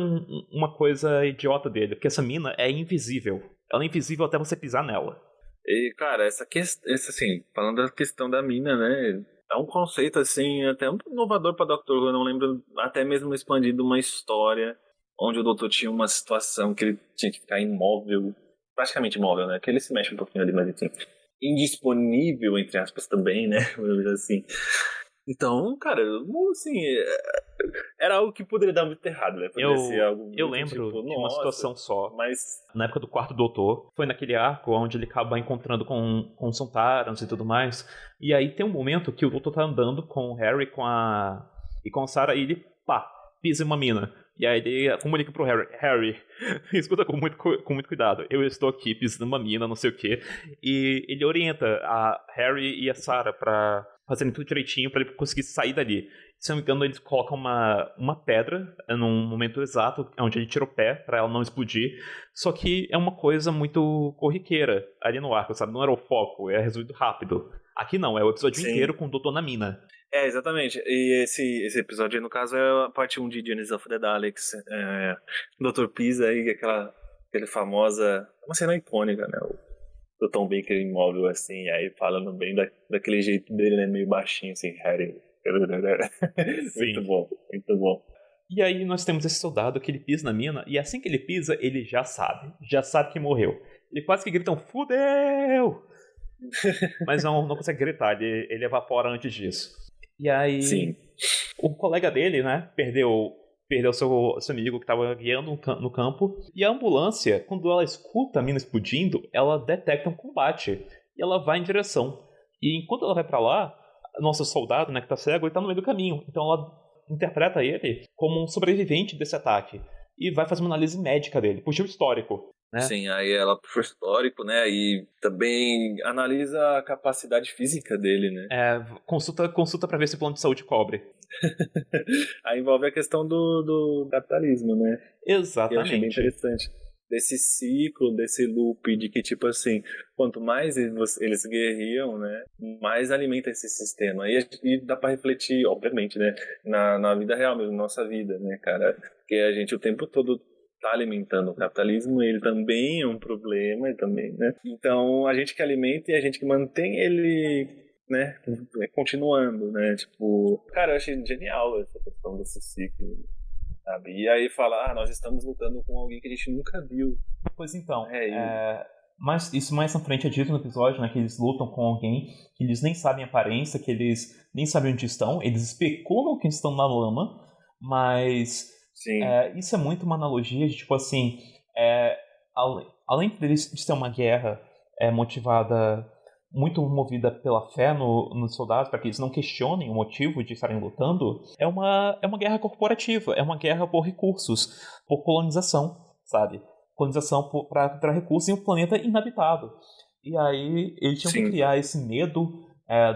Speaker 1: uma coisa idiota dele, porque essa mina é invisível. Ela é invisível até você pisar nela.
Speaker 2: E, cara, essa assim, falando da questão da mina, né? É um conceito, assim, até um inovador pra Doctor Who. Eu não lembro, até mesmo expandindo uma história onde o doutor tinha uma situação que ele tinha que ficar imóvel, praticamente imóvel, né? Que ele se mexe um pouquinho ali, mas enfim, indisponível, entre aspas, também, né? Assim. Então, cara, assim, era algo que poderia dar muito errado, né? Poderia ser algo
Speaker 1: eu
Speaker 2: muito,
Speaker 1: lembro
Speaker 2: tipo,
Speaker 1: de uma situação só.
Speaker 2: Mas
Speaker 1: na época do quarto doutor, foi naquele arco onde ele acaba encontrando com os Sontarans e tudo mais. E aí tem um momento que o doutor tá andando com o Harry e com a Sarah e ele, pisa em uma mina. E aí ele comunica pro Harry, escuta com muito cuidado, eu estou aqui pisando numa mina, não sei o quê. E ele orienta a Harry e a Sarah pra fazerem tudo direitinho pra ele conseguir sair dali. Se não me engano, eles colocam uma pedra num momento exato, onde ele tira o pé pra ela não explodir. Só que é uma coisa muito corriqueira ali no arco, sabe? Não era o foco, é resolvido rápido. Aqui não, é o episódio inteiro com o doutor na mina.
Speaker 2: Exatamente. E esse episódio aí, no caso, é a parte 1 de Genesis of the Daleks. O Dr. Pisa aí, aquele famosa... Uma cena icônica, né? O Tom Baker imóvel, assim, aí falando bem daquele jeito dele, né? Meio baixinho, assim, Harry.
Speaker 1: Sim.
Speaker 2: Muito bom, muito bom.
Speaker 1: E aí nós temos esse soldado que ele pisa na mina, e assim que ele pisa, ele já sabe que morreu. Ele quase que grita fudeu! Mas não consegue gritar, ele evapora antes disso. E aí,
Speaker 2: sim,
Speaker 1: o colega dele, né, perdeu seu amigo que estava guiando no campo. E a ambulância, quando ela escuta a mina explodindo, ela detecta um combate. E ela vai em direção. E enquanto ela vai pra lá, nosso soldado, né, que tá cego, ele tá no meio do caminho. Então ela interpreta ele como um sobrevivente desse ataque. E vai fazer uma análise médica dele, puxa o histórico. Né?
Speaker 2: Sim, aí ela puxa o histórico, né? E também analisa a capacidade física dele, né?
Speaker 1: Consulta pra ver se o plano de saúde cobre.
Speaker 2: Aí envolve a questão do capitalismo, né?
Speaker 1: Exatamente.
Speaker 2: Que eu achei bem interessante. Desse ciclo, desse loop de que, tipo assim, quanto mais eles guerriam, né? Mais alimenta esse sistema. E dá pra refletir, obviamente, né? Na vida real mesmo, na nossa vida, né, cara? Porque a gente o tempo todo tá alimentando o capitalismo, ele também é um problema, também, né? Então, a gente que alimenta e a gente que mantém ele, né, continuando, né? Tipo, cara, eu achei genial essa questão desse ciclo, sabe? E aí falar, nós estamos lutando com alguém que a gente nunca viu.
Speaker 1: Pois então, mas isso mais na frente é dito no episódio, né, que eles lutam com alguém que eles nem sabem a aparência, que eles nem sabem onde estão, eles especulam que estão na lama, mas isso é muito uma analogia de, tipo assim, além de ser uma guerra muito movida pela fé nos soldados, para que eles não questionem o motivo de estarem lutando, é uma guerra corporativa, é uma guerra por recursos, por colonização, sabe? Colonização para recursos em um planeta inabitado. E aí eles tinham que criar esse medo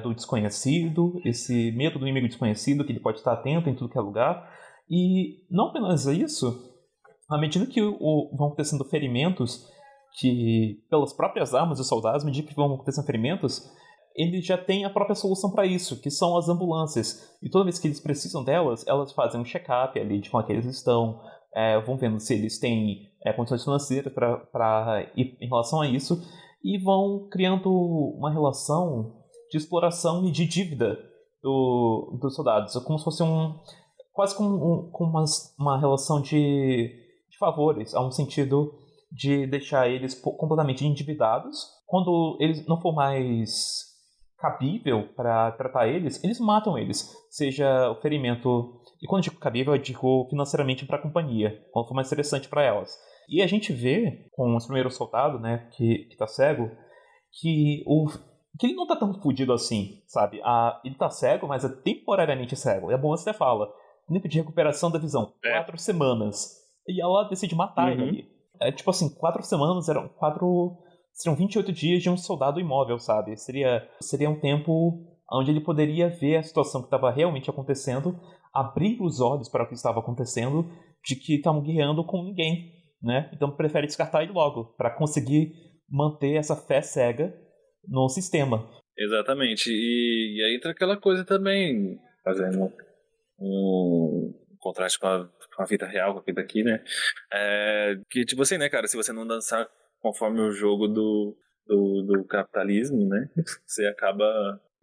Speaker 1: do desconhecido, esse medo do inimigo desconhecido, que ele pode estar atento em tudo que é lugar. E não apenas isso, à medida que vão acontecendo ferimentos, que pelas próprias armas dos soldados, à medida que vão acontecendo ferimentos, eles já têm a própria solução para isso, que são as ambulâncias. E toda vez que eles precisam delas, elas fazem um check-up ali de como é que eles estão, vão vendo se eles têm condições financeiras para ir em relação a isso, e vão criando uma relação de exploração e de dívida dos soldados. É como se fosse quase como uma relação de favores, há um sentido de deixar eles completamente endividados. Quando eles não for mais cabível para tratar eles matam eles. Seja o ferimento... E quando eu digo cabível, eu digo financeiramente para a companhia, quando for mais interessante para elas. E a gente vê, com os primeiros soldados, né, que tá cego, que ele não tá tão fudido assim, sabe? Ele tá cego, mas é temporariamente cego. E é bom você até fala. Tempo de recuperação da visão, 4 semanas. E ela decide matar ele ali. É tipo assim, 4 semanas seriam 28 dias de um soldado imóvel, sabe? Seria um tempo onde ele poderia ver a situação que estava realmente acontecendo, abrir os olhos para o que estava acontecendo, de que estavam guerreando com ninguém, né? Então prefere descartar ele logo, para conseguir manter essa fé cega no sistema.
Speaker 2: Exatamente. E aí entra aquela coisa também, fazendo um contraste com a vida real, com a vida aqui, né? Que tipo assim, né, cara, se você não dançar conforme o jogo do capitalismo, né, você acaba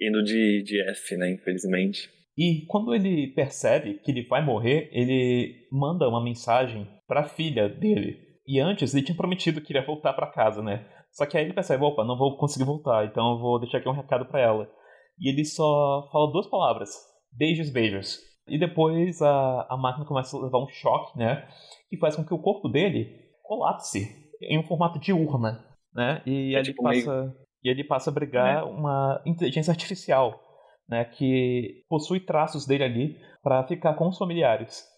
Speaker 2: indo de F, né, infelizmente.
Speaker 1: E quando ele percebe que ele vai morrer, ele manda uma mensagem para a filha dele. E antes ele tinha prometido que iria voltar para casa, né? Só que aí ele percebe, opa, não vou conseguir voltar, então eu vou deixar aqui um recado para ela. E ele só fala 2 palavras: beijos, beijos. E depois a máquina começa a levar um choque, né? Que faz com que o corpo dele colapse em um formato de urna, né? E ele passa a abrigar uma inteligência artificial, né? Que possui traços dele ali para ficar com os familiares.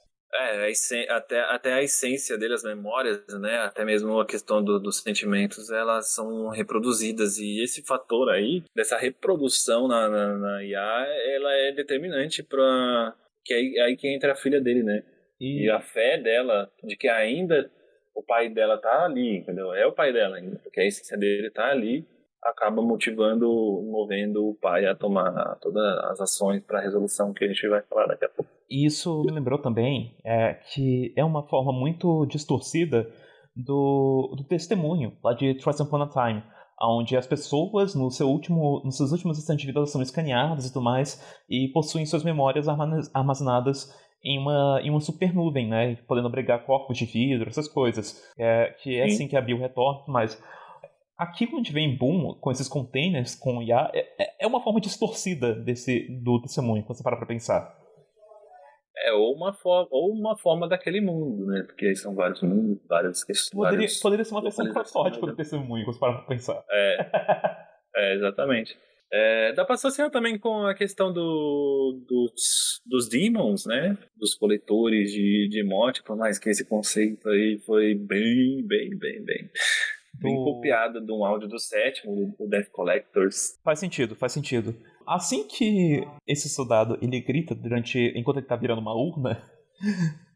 Speaker 2: Até a essência dele, as memórias, né, até mesmo a questão dos sentimentos, elas são reproduzidas, e esse fator aí, dessa reprodução na IA, ela é determinante para que aí que entra a filha dele, né, e a fé dela, de que ainda o pai dela tá ali, entendeu, é o pai dela ainda, porque a essência dele tá ali, acaba movendo o pai a tomar todas as ações para a resolução que a gente vai falar daqui a pouco.
Speaker 1: E isso me lembrou também que é uma forma muito distorcida do testemunho lá de Twice Upon a Time, onde as pessoas nos seus últimos instantes de vida são escaneadas e tudo mais, e possuem suas memórias armazenadas em uma super nuvem, né, podendo abrigar corpos de vidro, essas coisas, que é assim que a Bill retorna, mas aqui quando a gente vê em Boom, com esses containers, com IA, é uma forma distorcida do testemunho, quando você para pra pensar.
Speaker 2: Ou uma forma daquele mundo, né? Porque aí são vários mundos, várias questões.
Speaker 1: Poderia ser uma versão protótipo do testemunho, quando você para pra pensar.
Speaker 2: Exatamente. Dá pra associar também com a questão dos demons, né? Dos coletores de morte, por mais que esse conceito aí foi bem copiado de um áudio do 7º, o Death Collectors.
Speaker 1: Faz sentido. Assim que esse soldado ele grita enquanto ele tá virando uma urna,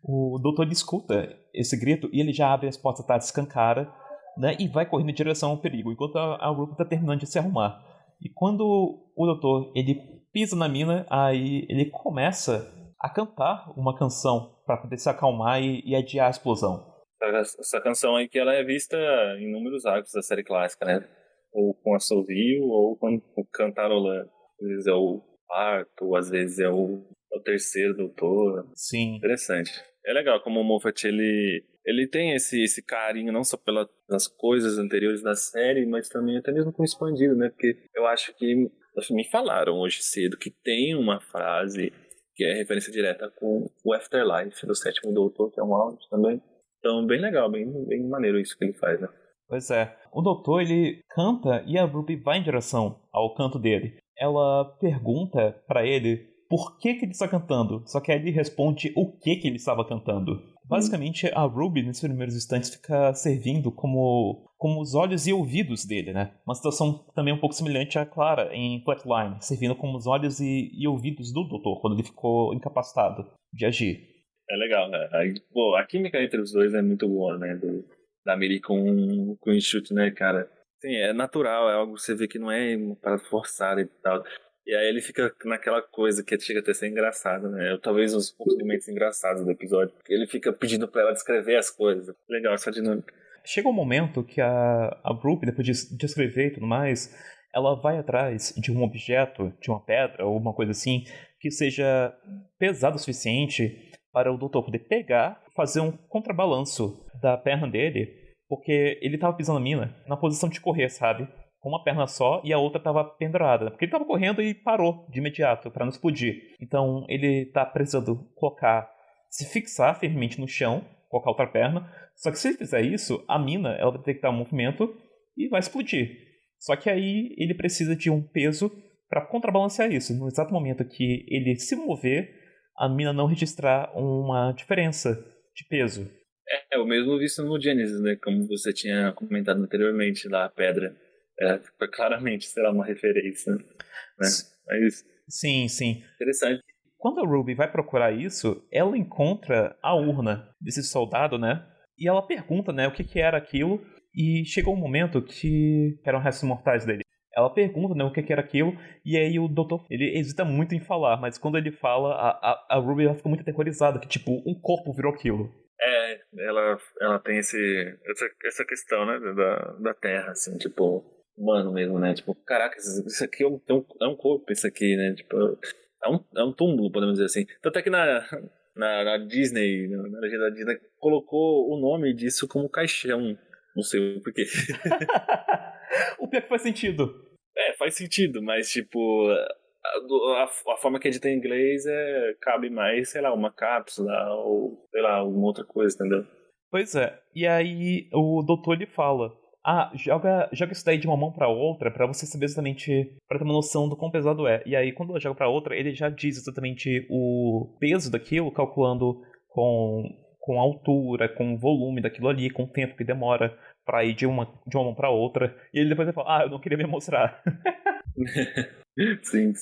Speaker 1: o doutor escuta esse grito e ele já abre as portas da escancara, né, e vai correndo em direção ao perigo, enquanto a Ruby tá terminando de se arrumar. E quando o doutor ele pisa na mina, aí ele começa a cantar uma canção para poder se acalmar e adiar a explosão.
Speaker 2: Essa canção aí que ela é vista em inúmeros arcos da série clássica, né? Ou com assovio, ou com cantarolando. Às vezes é o quarto, às vezes é o terceiro doutor.
Speaker 1: Sim.
Speaker 2: Interessante. É legal como o Moffat, ele tem esse carinho não só pelas coisas anteriores da série, mas também até mesmo com o expandido, né? Porque eu acho que me falaram hoje cedo que tem uma frase que é referência direta com o Afterlife do 7º Doutor, que é um áudio também. Então, bem legal, bem maneiro isso que ele faz, né?
Speaker 1: Pois é. O doutor, ele canta e a Ruby vai em direção ao canto dele. Ela pergunta pra ele por que ele está cantando, só que aí ele responde o que ele estava cantando. Basicamente, a Ruby, nesses primeiros instantes, fica servindo como os olhos e ouvidos dele, né? Uma situação também um pouco semelhante à Clara em Flatline, servindo como os olhos e ouvidos do doutor, quando ele ficou incapacitado de agir.
Speaker 2: É legal, né? A química entre os dois é muito boa, né? Da Miri com o Enxute, né, cara? Sim, é natural, é algo que você vê que não é para forçar e tal. E aí ele fica naquela coisa que chega até a ser engraçado, né? Talvez os pontos momentos engraçados do episódio. Ele fica pedindo pra ela descrever as coisas. Legal essa dinâmica.
Speaker 1: Chega um momento que a Ruby, depois de escrever e tudo mais, ela vai atrás de um objeto, de uma pedra ou uma coisa assim, que seja pesado o suficiente para o doutor poder pegar, fazer um contrabalanço da perna dele, porque ele estava pisando na mina na posição de correr, sabe? com uma perna só e a outra estava pendurada. Porque ele estava correndo e parou de imediato para não explodir. Então ele está precisando se fixar firmemente no chão, colocar outra perna. Só que se ele fizer isso, a mina ela vai detectar um movimento e vai explodir. Só que aí ele precisa de um peso para contrabalancear isso. No exato momento que ele se mover, a mina não registrar uma diferença de peso.
Speaker 2: É o mesmo visto no Genesis, né? Como você tinha comentado anteriormente, lá a pedra. Foi claramente, sei lá, uma referência, né? Mas,
Speaker 1: Sim.
Speaker 2: interessante.
Speaker 1: Quando a Ruby vai procurar isso, ela encontra a urna desse soldado, né? E ela pergunta, né, o que era aquilo. E chegou um momento que eram restos mortais dele. Ela pergunta, né, o que era aquilo, e aí o doutor, ele hesita muito em falar, mas quando ele fala, a Ruby ela fica muito aterrorizada, que tipo, um corpo virou aquilo.
Speaker 2: Ela tem essa questão, né, da Terra, assim, tipo, humano mesmo, né, tipo, caraca, isso aqui é um corpo, isso aqui, né, tipo, é um túmulo, podemos dizer assim. Tanto é que na Disney, na legenda da Disney, colocou o nome disso como caixão, não sei o porquê.
Speaker 1: O pior que faz sentido.
Speaker 2: Faz sentido, mas, tipo, a forma que a gente tem em inglês cabe mais, sei lá, uma cápsula ou, sei lá, alguma outra coisa, entendeu?
Speaker 1: Pois é, e aí o doutor ele fala, joga isso daí de uma mão pra outra pra você saber exatamente, pra ter uma noção do quão pesado é. E aí quando ela joga pra outra, ele já diz exatamente o peso daquilo, calculando com a altura, com o volume daquilo ali, com o tempo que demora pra ir de uma mão pra outra. E ele depois fala, eu não queria me mostrar.
Speaker 2: Sim.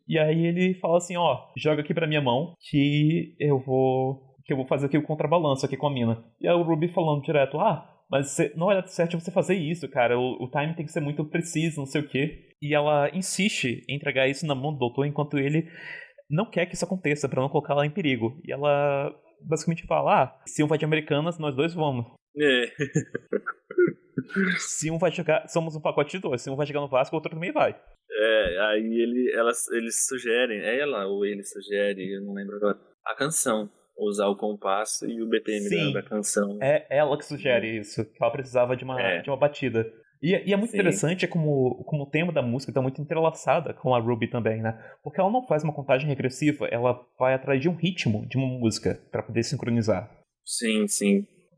Speaker 1: E aí ele fala assim, joga aqui pra minha mão que eu vou fazer aqui o contrabalanço aqui com a mina. E aí o Ruby falando direto, mas não é certo você fazer isso, cara, o time tem que ser muito preciso, não sei o quê. E ela insiste em entregar isso na mão do doutor, enquanto ele não quer que isso aconteça, pra não colocar ela em perigo. E ela basicamente fala, se um vai de Americanas, nós dois vamos. Se um vai jogar, somos um pacote de dois, se um vai jogar no Vasco, o outro também vai.
Speaker 2: Aí eles sugerem, ela ou ele sugere, eu não lembro agora, a canção. Usar o compasso e o BPM da canção.
Speaker 1: É ela que sugere isso, que ela precisava de uma batida. E é muito interessante como o tema da música está muito entrelaçada com a Ruby também, né? Porque ela não faz uma contagem regressiva, ela vai atrás de um ritmo de uma música para poder sincronizar.
Speaker 2: Sim.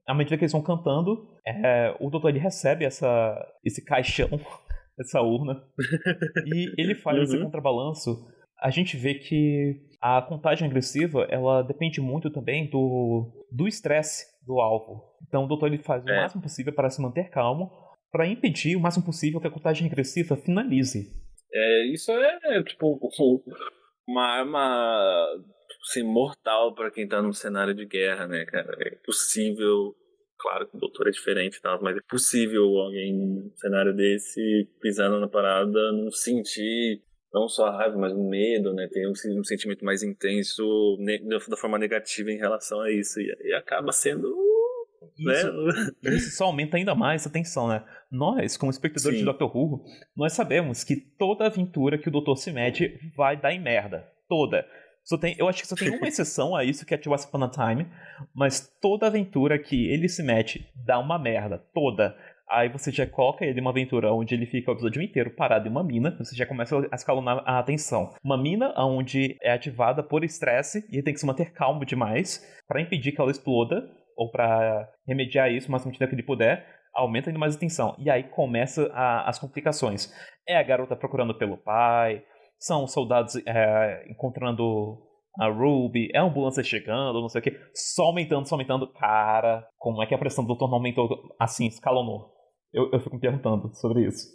Speaker 1: À medida que eles vão cantando, o doutor ele recebe esse caixão, essa urna, e ele faz esse contrabalanço. A gente vê que a contagem agressiva, ela depende muito também do estresse do alvo. Então o doutor ele faz o máximo possível para se manter calmo, para impedir o máximo possível que a contagem regressiva finalize.
Speaker 2: Isso tipo uma arma assim, mortal para quem tá num cenário de guerra, né, cara? É possível, claro que o doutor é diferente e tal, mas é possível alguém num cenário desse, pisando na parada, não sentir não só a raiva, mas o medo, né? Tem um sentimento mais intenso da forma negativa em relação a isso. E acaba sendo...
Speaker 1: Isso só aumenta ainda mais a tensão, né? Nós, como espectadores de Doctor Who, nós sabemos que toda aventura que o doutor se mete vai dar em merda. Toda. Eu acho que só tem uma exceção a isso, que é Once Upon a Time, mas toda aventura que ele se mete dá uma merda. Toda. Aí você já coloca ele numa aventura onde ele fica o episódio inteiro parado em uma mina, você já começa a escalonar a atenção. Uma mina onde é ativada por estresse e ele tem que se manter calmo demais para impedir que ela exploda, ou para remediar isso o máximo que ele puder, aumenta ainda mais a tensão. E aí começa as complicações. É a garota procurando pelo pai, são os soldados encontrando a Ruby, é a ambulância chegando, não sei o que, só aumentando. Cara, como é que a pressão do doutor não aumentou assim, escalonou? Eu fico me perguntando sobre isso.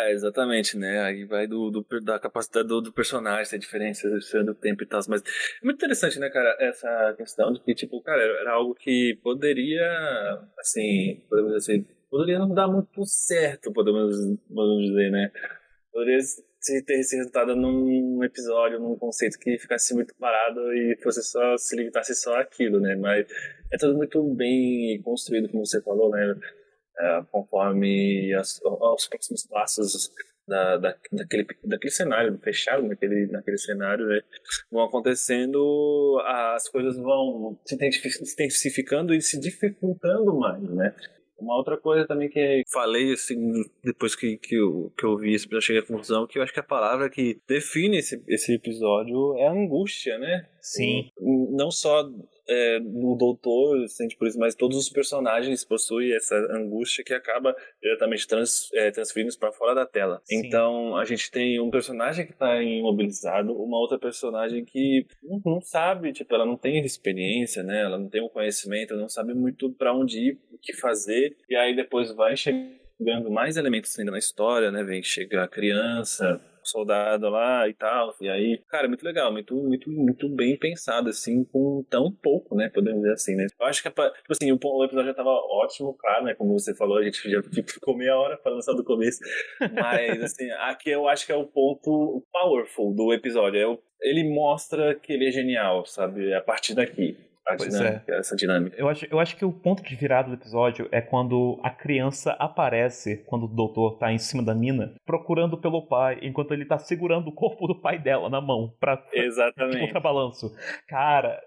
Speaker 2: Exatamente, né? Aí vai da capacidade do personagem, ter diferença do tempo e tal. Mas é muito interessante, né, cara, essa questão de que, tipo, cara, era algo que poderia, assim, podemos dizer assim, poderia não dar muito certo, podemos dizer, né? Poderia ter esse resultado num episódio, num conceito que ficasse muito parado e se limitasse só aquilo, né? Mas é tudo muito bem construído, como você falou, né? Conforme os próximos passos daquele cenário fechado, naquele cenário, né, vão acontecendo, as coisas vão se intensificando e se dificultando mais, né? Uma outra coisa também que falei, assim, depois que eu vi esse episódio, eu cheguei à conclusão que eu acho que a palavra que define esse episódio é angústia, né?
Speaker 1: Sim.
Speaker 2: Não só no doutor, sente por isso, mas todos os personagens possuem essa angústia que acaba diretamente transferindo para fora da tela.
Speaker 1: Sim.
Speaker 2: Então, a gente tem um personagem que está imobilizado, uma outra personagem que não sabe, tipo, ela não tem experiência, né? Ela não tem o conhecimento, não sabe muito para onde ir, o que fazer, e aí depois vai chegando mais elementos ainda na história, né? Vem chegar a criança, soldado lá e tal, e aí, cara, muito legal, muito bem pensado, assim, com tão pouco, né, podemos dizer assim, né. Eu acho que, tipo assim, o episódio já tava ótimo, claro, né, como você falou, a gente já ficou meia hora falando só do começo, mas, assim, aqui eu acho que é o ponto powerful do episódio, ele mostra que ele é genial, sabe, a partir daqui. Essa dinâmica.
Speaker 1: Eu acho que o ponto de virada do episódio é quando a criança aparece, quando o doutor tá em cima da mina, procurando pelo pai, enquanto ele tá segurando o corpo do pai dela na mão pra contrabalanço. Cara,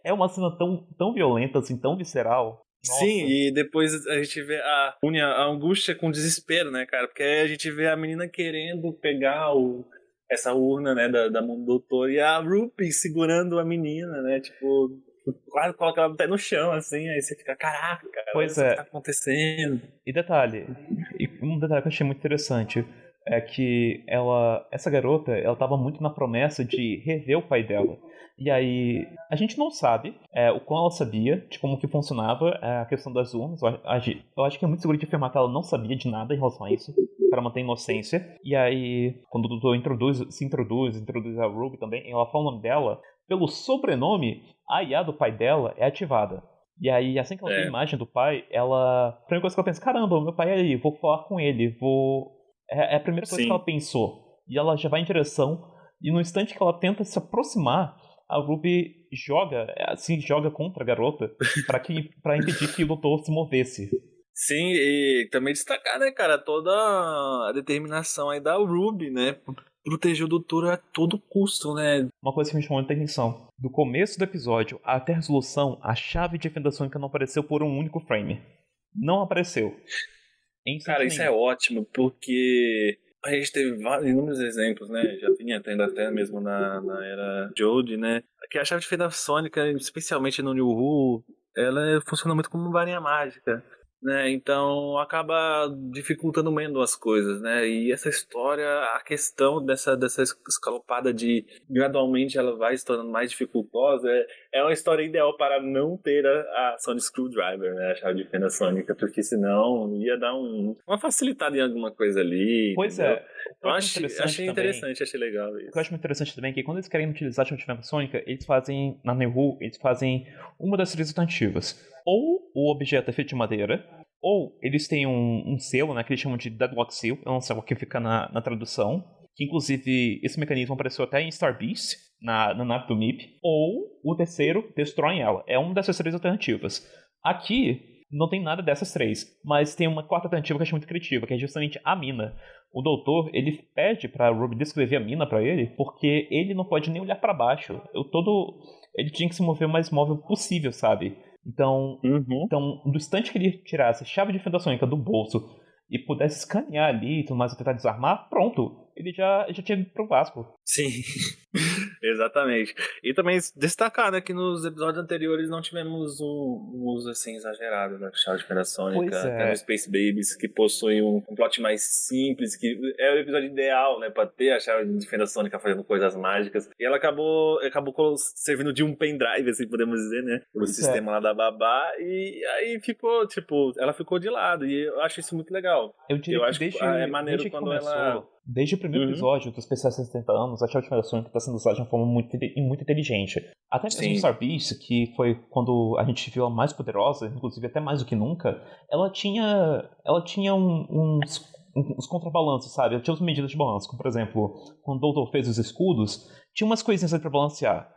Speaker 1: é uma cena tão violenta, assim, tão visceral. Nossa.
Speaker 2: Sim, e depois a gente vê a angústia com desespero, né, cara? Porque aí a gente vê a menina querendo pegar essa urna, né, da mão do doutor, e a Ruby segurando a menina, né, tipo, quase coloca ela até no chão, assim, aí você fica, caraca, cara,
Speaker 1: pois
Speaker 2: o que tá acontecendo?
Speaker 1: E um detalhe que eu achei muito interessante é que essa garota, ela tava muito na promessa de rever o pai dela. E aí, a gente não sabe o quão ela sabia de como que funcionava a questão das urnas. Eu acho que é muito seguro de afirmar que ela não sabia de nada em relação a isso, para manter a inocência. E aí, quando o doutor introduz a Ruby também, ela fala o nome dela, pelo sobrenome, a IA do pai dela é ativada. E aí, assim que ela vê a imagem do pai, a primeira coisa que ela pensa, caramba, meu pai é aí, vou falar com ele, É a primeira coisa que ela pensou. E ela já vai em direção, e no instante que ela tenta se aproximar, a Ruby joga contra a garota pra impedir que o doutor se movesse.
Speaker 2: Sim, e também destacar, né, cara, toda a determinação aí da Ruby, né, proteger o doutor a todo custo, né.
Speaker 1: Uma coisa que me chamou muita atenção, do começo do episódio até a resolução, a chave de fenda sônica não apareceu por um único frame. Não apareceu.
Speaker 2: Cara, isso é ótimo, porque a gente teve inúmeros exemplos, né? Já vinha tendo até mesmo na era Jodie, né? Que a chave de fenda sônica, especialmente no New Who, ela funciona muito como varinha mágica, né? Então acaba dificultando menos as coisas, né? E essa história, a questão dessa escalopada de gradualmente ela vai se tornando mais dificultosa, é uma história ideal para não ter a Sonic Screwdriver, né? A chave de fenda sônica, porque senão ia dar uma facilitada em alguma coisa ali.
Speaker 1: Pois
Speaker 2: entendeu?
Speaker 1: é.
Speaker 2: Eu achei interessante, achei legal isso.
Speaker 1: O que eu acho muito interessante também é que quando eles querem utilizar a chave de fenda sônica, eles fazem, na New Who, eles fazem uma das três alternativas. Ou o objeto é feito de madeira, ou eles têm um selo, né, que eles chamam de Deadlock Seal, é um selo que fica na tradução, que inclusive esse mecanismo apareceu até em Star Beast, na nave do MIP, ou o terceiro, destroem ela. É uma dessas três alternativas. Aqui, não tem nada dessas três, mas tem uma quarta alternativa que eu acho muito criativa, que é justamente a mina. O doutor, ele pede pra Ruby descrever a mina pra ele, porque ele não pode nem olhar pra baixo. Ele tinha que se mover o mais móvel possível, sabe? Então, do instante que ele tirasse a chave de fenda sônica do bolso e pudesse escanear ali e tudo mais, tentar desarmar, pronto. Ele já tinha ido pro Vasco.
Speaker 2: Sim, exatamente. E também destacar, né, que nos episódios anteriores não tivemos um uso assim exagerado da chave de fenda sônica, até no Space Babies, que possui um plot mais simples, que é o episódio ideal, né, pra ter a chave de fenda sônica fazendo coisas mágicas. E ela acabou servindo de um pendrive, assim podemos dizer, né, o sistema lá da babá, e aí ficou, tipo, ela ficou de lado, e eu acho isso muito legal.
Speaker 1: Eu acho que é maneiro quando ela... Desde o primeiro episódio dos especiais 70 anos, a chave de fenda sônica está sendo usada de uma forma muito inteligente. Até mesmo o Star Beast, que foi quando a gente viu a mais poderosa, inclusive até mais do que nunca, ela tinha uns contrabalanços, sabe? Ela tinha as medidas de balanço, como por exemplo, quando o Doutor fez os escudos, tinha umas coisinhas ali pra balancear.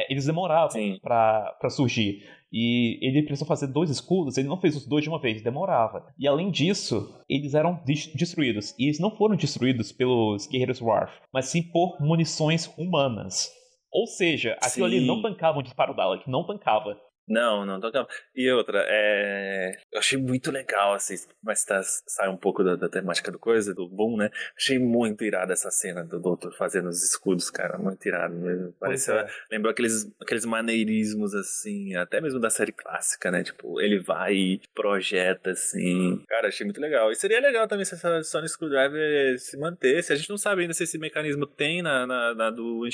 Speaker 1: Eles demoravam pra surgir. E ele precisou fazer 2 escudos, ele não fez os 2 de uma vez, demorava. E além disso, eles eram destruídos. E eles não foram destruídos pelos guerreiros Worf, mas sim por munições humanas. Ou seja, aquilo ali não tancava um disparo Dalek, não tancava.
Speaker 2: Não, tocava. E outra, eu achei muito legal, assim, mas sai um pouco da temática do coisa, do boom, né? Achei muito irada essa cena do doutor fazendo os escudos, cara, muito irado mesmo.
Speaker 1: Pois
Speaker 2: Pareceu,
Speaker 1: é.
Speaker 2: lembrou aqueles maneirismos, assim, até mesmo da série clássica, né? Tipo, ele vai e projeta, assim. Cara, achei muito legal. E seria legal também se essa Sonic Screwdriver se mantesse. A gente não sabe ainda se esse mecanismo tem do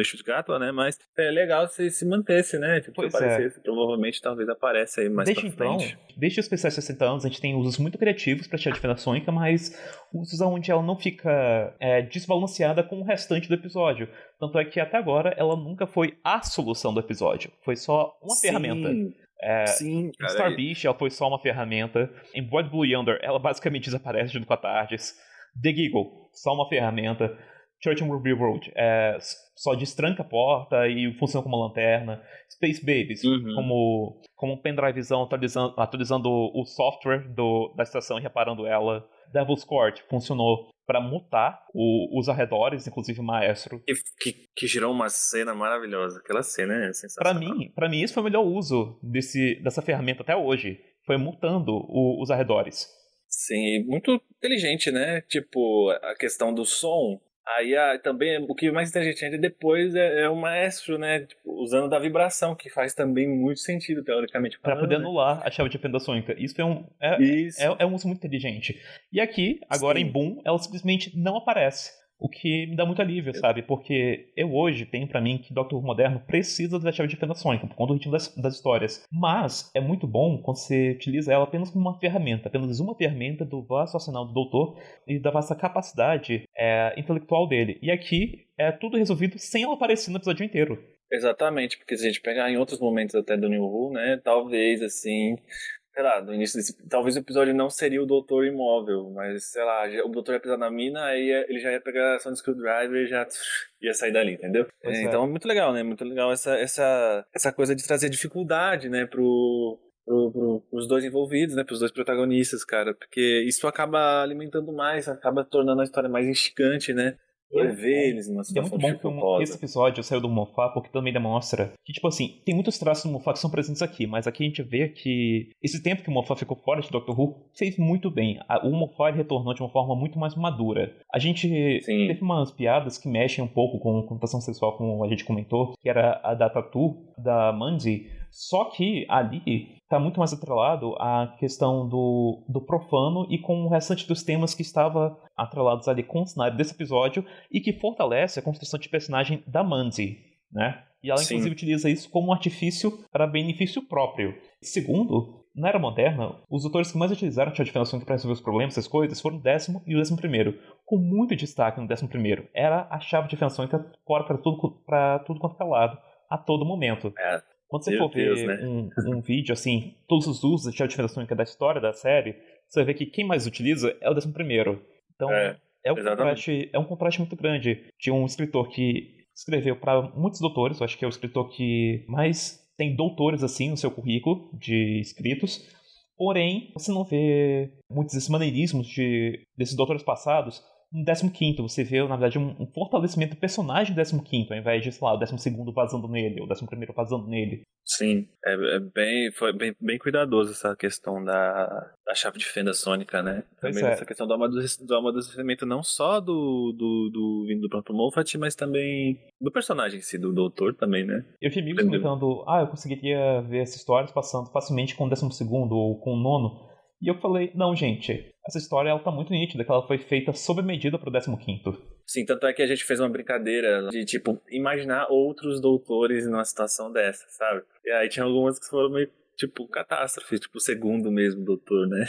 Speaker 2: Stuttgart, né? Mas é legal se mantesse, né? Tipo, se
Speaker 1: Pois é.
Speaker 2: aparecesse, provavelmente talvez apareça aí mais pra
Speaker 1: Desde
Speaker 2: frente.
Speaker 1: então, desde os especiais 60 anos, a gente tem usos muito criativos para tirar a diferença sônica, mas usos onde ela não fica desbalanceada com o restante do episódio. Tanto é que até agora ela nunca foi a solução do episódio. Foi só uma ferramenta.
Speaker 2: Sim,
Speaker 1: Em
Speaker 2: cara.
Speaker 1: Star Beast, ela foi só uma ferramenta. Em Boy Blue Yonder, ela basicamente desaparece junto com a TARDIS. The Giggle, só uma ferramenta. Church on Ruby Road, só destranca a porta e funciona como uma lanterna. Space Babies,
Speaker 2: Uhum.
Speaker 1: como um pendrivezão atualizando o software da estação e reparando ela. Devil's Court funcionou para mutar os arredores, inclusive o Maestro.
Speaker 2: Que gerou uma cena maravilhosa. Aquela cena é
Speaker 1: Para
Speaker 2: sensacional.
Speaker 1: mim, para mim, esse foi o melhor uso dessa ferramenta até hoje. Foi mutando os arredores.
Speaker 2: Sim, muito inteligente, né? Tipo, a questão do som. Aí também o que é mais inteligente ainda depois é o maestro, né? Tipo, usando da vibração, que faz também muito sentido, teoricamente
Speaker 1: Para poder
Speaker 2: falando, né?
Speaker 1: anular a chave de fenda sônica. Isso
Speaker 2: Isso,
Speaker 1: é um uso muito inteligente. E aqui, agora em
Speaker 2: sim.
Speaker 1: Boom, ela simplesmente não aparece. O que me dá muito alívio, sabe? Porque eu hoje tenho pra mim que Doctor Who moderno precisa da chave de fenda sônica, por conta do ritmo das histórias. Mas é muito bom quando você utiliza ela apenas como uma ferramenta, apenas uma ferramenta do vasto arsenal do Doutor e da vasta capacidade intelectual dele. E aqui é tudo resolvido sem ela aparecer no episódio inteiro.
Speaker 2: Exatamente, porque se a gente pegar em outros momentos até do New Who, né? Talvez, assim, sei lá, no início talvez o episódio não seria o Doutor imóvel, mas sei lá, o Doutor ia pisar na mina, aí ele já ia pegar a Sonic Screwdriver e já ia sair dali, entendeu?
Speaker 1: Pois é.
Speaker 2: Então é muito legal, né? Muito legal essa coisa de trazer dificuldade, né, pros dois envolvidos, né, pros dois protagonistas, cara, porque isso acaba alimentando mais, acaba tornando a história mais instigante, né?
Speaker 1: E é
Speaker 2: Vai
Speaker 1: muito
Speaker 2: ver
Speaker 1: bom.
Speaker 2: eles numa
Speaker 1: E é
Speaker 2: situação
Speaker 1: muito bom que esse
Speaker 2: dificultosa.
Speaker 1: episódio saiu do Moffat, porque também demonstra que, tipo assim, tem muitos traços do Moffat que são presentes aqui, mas aqui a gente vê que esse tempo que o Moffat ficou fora de Doctor Who fez muito bem. O Moffat retornou de uma forma muito mais madura. A gente
Speaker 2: Sim,
Speaker 1: teve umas piadas que mexem um pouco com conotação sexual, como a gente comentou, que era a da Tatu, da Mandy, só que ali está muito mais atrelado à questão do profano e com o restante dos temas que estava atrelados ali com o cenário desse episódio e que fortalece a construção de personagem da Mandy, né? E ela inclusive
Speaker 2: sim.
Speaker 1: utiliza isso como um artifício para benefício próprio. Segundo, na era moderna, os doutores que mais utilizaram a diferenciação para resolver os problemas, essas coisas, foram o 10º e o 11º, com muito destaque no 11º. Era a chave de diferenciação fora para tudo quanto é lado, a todo momento.
Speaker 2: É,
Speaker 1: Quando você
Speaker 2: meu
Speaker 1: for
Speaker 2: Deus,
Speaker 1: ver
Speaker 2: né?
Speaker 1: um vídeo, assim, todos os usos da chave de diferenciação da história da série, você vai ver que quem mais utiliza é o 11º. Então,
Speaker 2: É, exatamente.
Speaker 1: é um contraste muito grande de um escritor que escreveu para muitos doutores, eu acho que é o escritor que mais tem doutores, assim, no seu currículo de escritos, porém, você não vê muitos desses maneirismos desses doutores passados no 15º. Você vê, na verdade, um fortalecimento do personagem do 15º, ao invés de, sei lá, o 12º vazando nele, ou o 11º vazando nele.
Speaker 2: Sim, foi bem cuidadoso essa questão da chave de fenda sônica, né?
Speaker 1: Pois
Speaker 2: Também dessa
Speaker 1: é.
Speaker 2: questão do amadurecimento não só do vindo do próprio Moffat, mas também do personagem em si, do doutor também, né?
Speaker 1: Eu vi amigos
Speaker 2: Entendeu?
Speaker 1: comentando, eu conseguiria ver essa história passando facilmente com o 12º ou com o nono. E eu falei, não, gente, essa história ela tá muito nítida, que ela foi feita sob medida pro 15º.
Speaker 2: Sim, tanto é que a gente fez uma brincadeira de, tipo, imaginar outros doutores numa situação dessa, sabe? E aí tinha algumas que foram meio, tipo, catástrofe, tipo, o segundo mesmo doutor, né?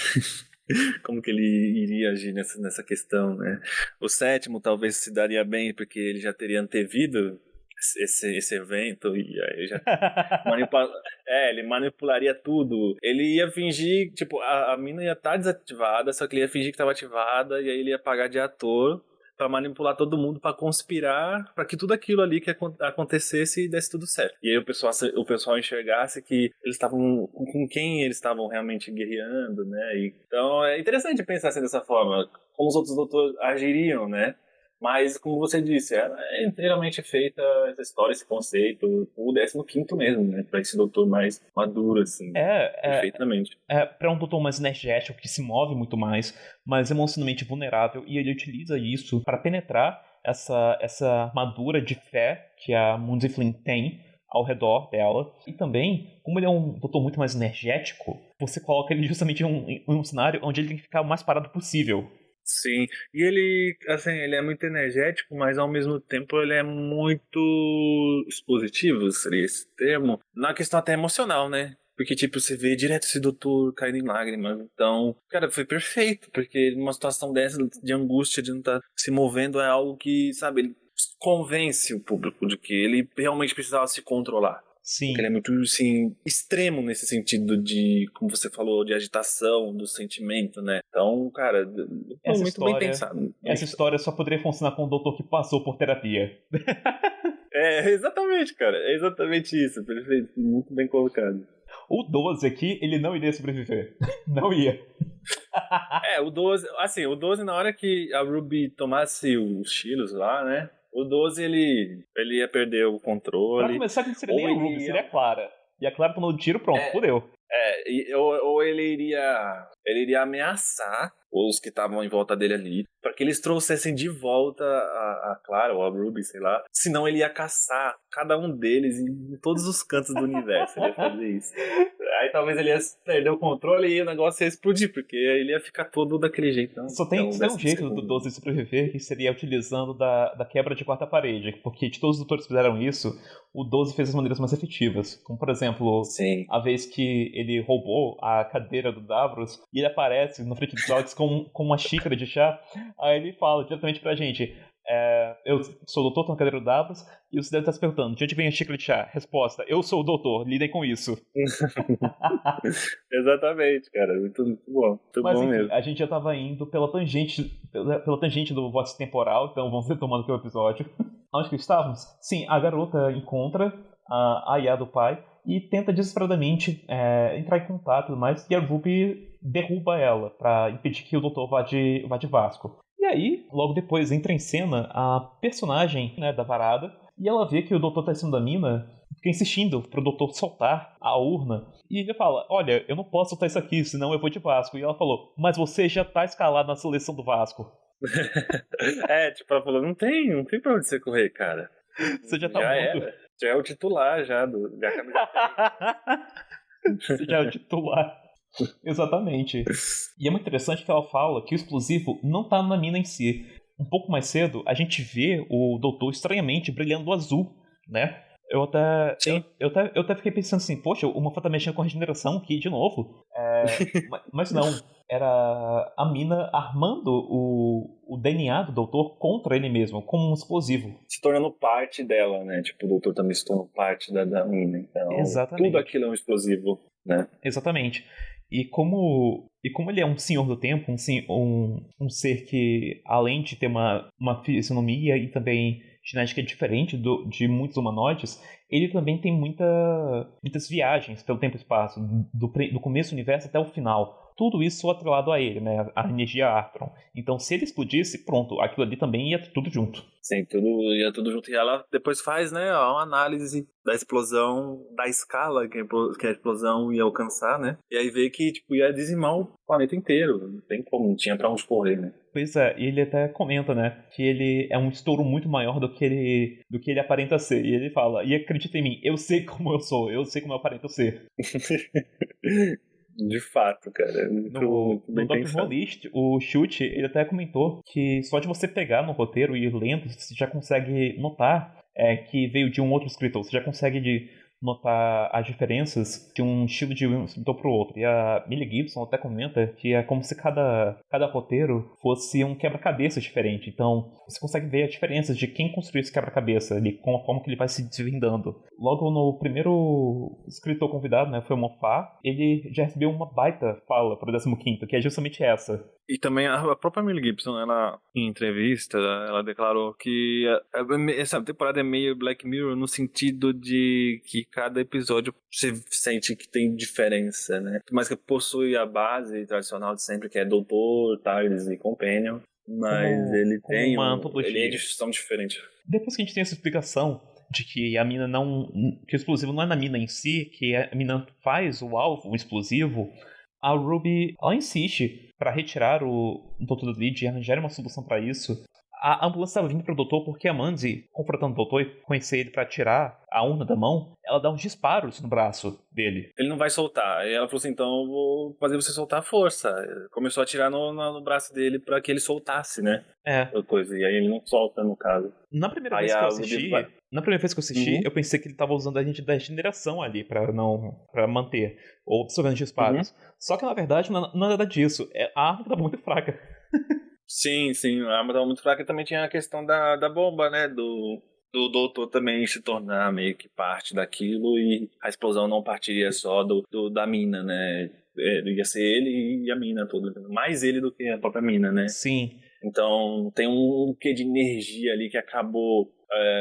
Speaker 2: Como que ele iria agir nessa questão, né? O sétimo talvez se daria bem, porque ele já teria antevido esse evento e aí já manipula... ele manipularia tudo. Ele ia fingir, tipo, a mina ia estar desativada, só que ele ia fingir que estava ativada e aí ele ia pagar de ator pra manipular todo mundo, pra conspirar, pra que tudo aquilo ali que acontecesse e desse tudo certo. E aí o pessoal enxergasse que eles estavam com quem eles estavam realmente guerreando, né? Então é interessante pensar assim dessa forma, como os outros doutores agiriam, né? Mas, como você disse, ela é inteiramente feita, essa história, esse conceito, o 15º mesmo, né? Pra esse doutor mais maduro, assim, perfeitamente.
Speaker 1: Pra um doutor mais energético, que se move muito mais emocionalmente vulnerável, e ele utiliza isso para penetrar essa armadura de fé que a Moon Flynn tem ao redor dela. E também, como ele é um doutor muito mais energético, você coloca ele justamente em um cenário onde ele tem que ficar o mais parado possível.
Speaker 2: Sim, e ele, assim, ele é muito energético, mas ao mesmo tempo ele é muito expositivo, seria esse termo, na questão até emocional, né? Porque, tipo, você vê direto esse doutor caindo em lágrimas. Então, cara, foi perfeito, porque numa situação dessa de angústia, de não estar se movendo, é algo que, sabe, ele convence o público de que ele realmente precisava se controlar.
Speaker 1: Sim.
Speaker 2: Porque ele é muito, assim, extremo nesse sentido de, como você falou, de agitação, do sentimento, né? Então, cara, muito bem pensado.
Speaker 1: Essa história só poderia funcionar com um doutor que passou por terapia.
Speaker 2: Exatamente, cara. É exatamente isso. Perfeito. Muito bem colocado.
Speaker 1: O 12 aqui, ele não iria sobreviver. Não ia.
Speaker 2: O 12, assim, o 12 na hora que a Ruby tomasse os tiros lá, né? O 12 ele ia perder o controle.
Speaker 1: Pra começar, não seria nem a Ruby, seria a Clara. E a Clara tomou o tiro, pronto, fudeu.
Speaker 2: Ou ele iria ameaçar os que estavam em volta dele ali, para que eles trouxessem de volta a Clara ou a Ruby, sei lá. Senão ele ia caçar cada um deles em todos os cantos do universo. Ele ia fazer isso. Aí talvez ele ia perder o controle e o negócio ia explodir, porque ele ia ficar todo daquele jeito. Então,
Speaker 1: só tem um jeito do 12 sobreviver, que seria utilizando da quebra de quarta parede. Porque de todos os doutores que fizeram isso, o 12 fez as maneiras mais efetivas. Como, por exemplo, a vez que ele roubou a cadeira do Davros e ele aparece na frente dos Daleks com uma xícara de chá. Aí ele fala diretamente pra gente: eu sou o doutor, tô na cadeira do Davros, e você deve estar se perguntando: de onde vem a xícara de chá? Resposta: eu sou o doutor, lidem com isso.
Speaker 2: Exatamente, cara, muito bom.
Speaker 1: Mas
Speaker 2: bom
Speaker 1: enfim,
Speaker 2: mesmo.
Speaker 1: a gente já tava indo pela tangente do voto temporal, então vamos retomando aqui o episódio. Onde que estávamos? Sim, a garota encontra a Aya do pai e tenta desesperadamente entrar em contato e tudo mais, e a Ruby derruba ela pra impedir que o doutor vá de Vasco. E aí, logo depois, entra em cena a personagem, né, da varada, e ela vê que o doutor tá em cima da mina, fica insistindo pro doutor soltar a urna, e ele fala: olha, eu não posso soltar isso aqui, senão eu vou de Vasco. E ela falou: mas você já tá escalado na seleção do Vasco.
Speaker 2: Tipo, ela falou: não tem pra onde você correr, cara.
Speaker 1: Você já tá morto.
Speaker 2: Já é o titular, já
Speaker 1: Você já é o titular. Exatamente. E é muito interessante que ela fala que o explosivo não tá na mina em si. Um pouco mais cedo, a gente vê o doutor estranhamente brilhando azul, né? Eu até fiquei pensando assim: poxa, o Moffat tá mexendo com a regeneração aqui de novo. Mas não. Era a mina armando o DNA do doutor contra ele mesmo, como um explosivo.
Speaker 2: Se tornando parte dela, né? Tipo, o doutor também se tornou parte da mina. Então,
Speaker 1: exatamente.
Speaker 2: Tudo aquilo é um explosivo, né?
Speaker 1: Exatamente. E como ele é um senhor do tempo, um ser que, além de ter uma fisionomia e também genética diferente de muitos humanoides, ele também tem muitas viagens pelo tempo e espaço, do começo do universo até o final. Tudo isso atrelado a ele, né? A energia Artron. Então, se ele explodisse, pronto, aquilo ali também ia tudo junto.
Speaker 2: Sim, ia tudo junto. E ela depois faz, né, uma análise da explosão, da escala que a explosão ia alcançar, né? E aí vê que, tipo, ia dizimar o planeta inteiro. Não tem como, não tinha pra onde correr, né?
Speaker 1: Pois é, e ele até comenta, né, que ele é um estouro muito maior do que ele aparenta ser. E ele fala: e acredita em mim, eu sei como eu sou, eu sei como eu aparento ser.
Speaker 2: De fato, cara.
Speaker 1: No Dr. Who List, o Chute, ele até comentou que só de você pegar no roteiro e ir lendo, você já consegue notar que veio de um outro escritor. Você já consegue notar as diferenças de um estilo de um escritor para o outro. E a Millie Gibson até comenta que é como se cada roteiro fosse um quebra-cabeça diferente. Então, você consegue ver as diferenças de quem construiu esse quebra-cabeça ali, com a forma que ele vai se desvendando. Logo no primeiro escritor convidado, né, foi o Moffat, ele já recebeu uma baita fala para o 15º, que é justamente essa.
Speaker 2: E também a própria Millie Gibson, ela, em entrevista, ela declarou que essa temporada é meio Black Mirror no sentido de que cada episódio você sente que tem diferença, né? Mas que possui a base tradicional de sempre, que é Doutor, TARDIS e Companion. Mas ele
Speaker 1: como
Speaker 2: tem
Speaker 1: uma
Speaker 2: ele é
Speaker 1: antologia.
Speaker 2: de são diferente.
Speaker 1: Depois que a gente tem essa explicação de que a mina não. Que o explosivo não é na mina em si, que a mina faz o alvo, o explosivo, a Ruby ela insiste pra retirar o Dr. Lead e arranjar uma solução pra isso. A ambulância estava vindo pro doutor porque a Mandy, confrontando o doutor e conhecer ele pra tirar a urna da mão, ela dá uns disparos no braço dele.
Speaker 2: Ele não vai soltar. Aí ela falou assim, então eu vou fazer você soltar a força. Começou a atirar no braço dele pra que ele soltasse, né?
Speaker 1: É.
Speaker 2: A coisa. E aí ele não solta, no caso.
Speaker 1: Na primeira
Speaker 2: Aí
Speaker 1: vez que eu
Speaker 2: a
Speaker 1: assisti,
Speaker 2: Ruby vai- Uhum.
Speaker 1: eu pensei que ele tava usando a gente da regeneração ali pra manter, ou absorvendo disparos. Só que na verdade não é nada disso. A arma tava muito fraca.
Speaker 2: Sim, sim. A arma tava muito fraca e também tinha a questão da bomba, né? Do doutor também se tornar meio que parte daquilo e a explosão não partiria só da mina, né? Ia ser ele e a mina toda. Mais ele do que a própria mina, né?
Speaker 1: Sim.
Speaker 2: Então tem um quê de energia ali que acabou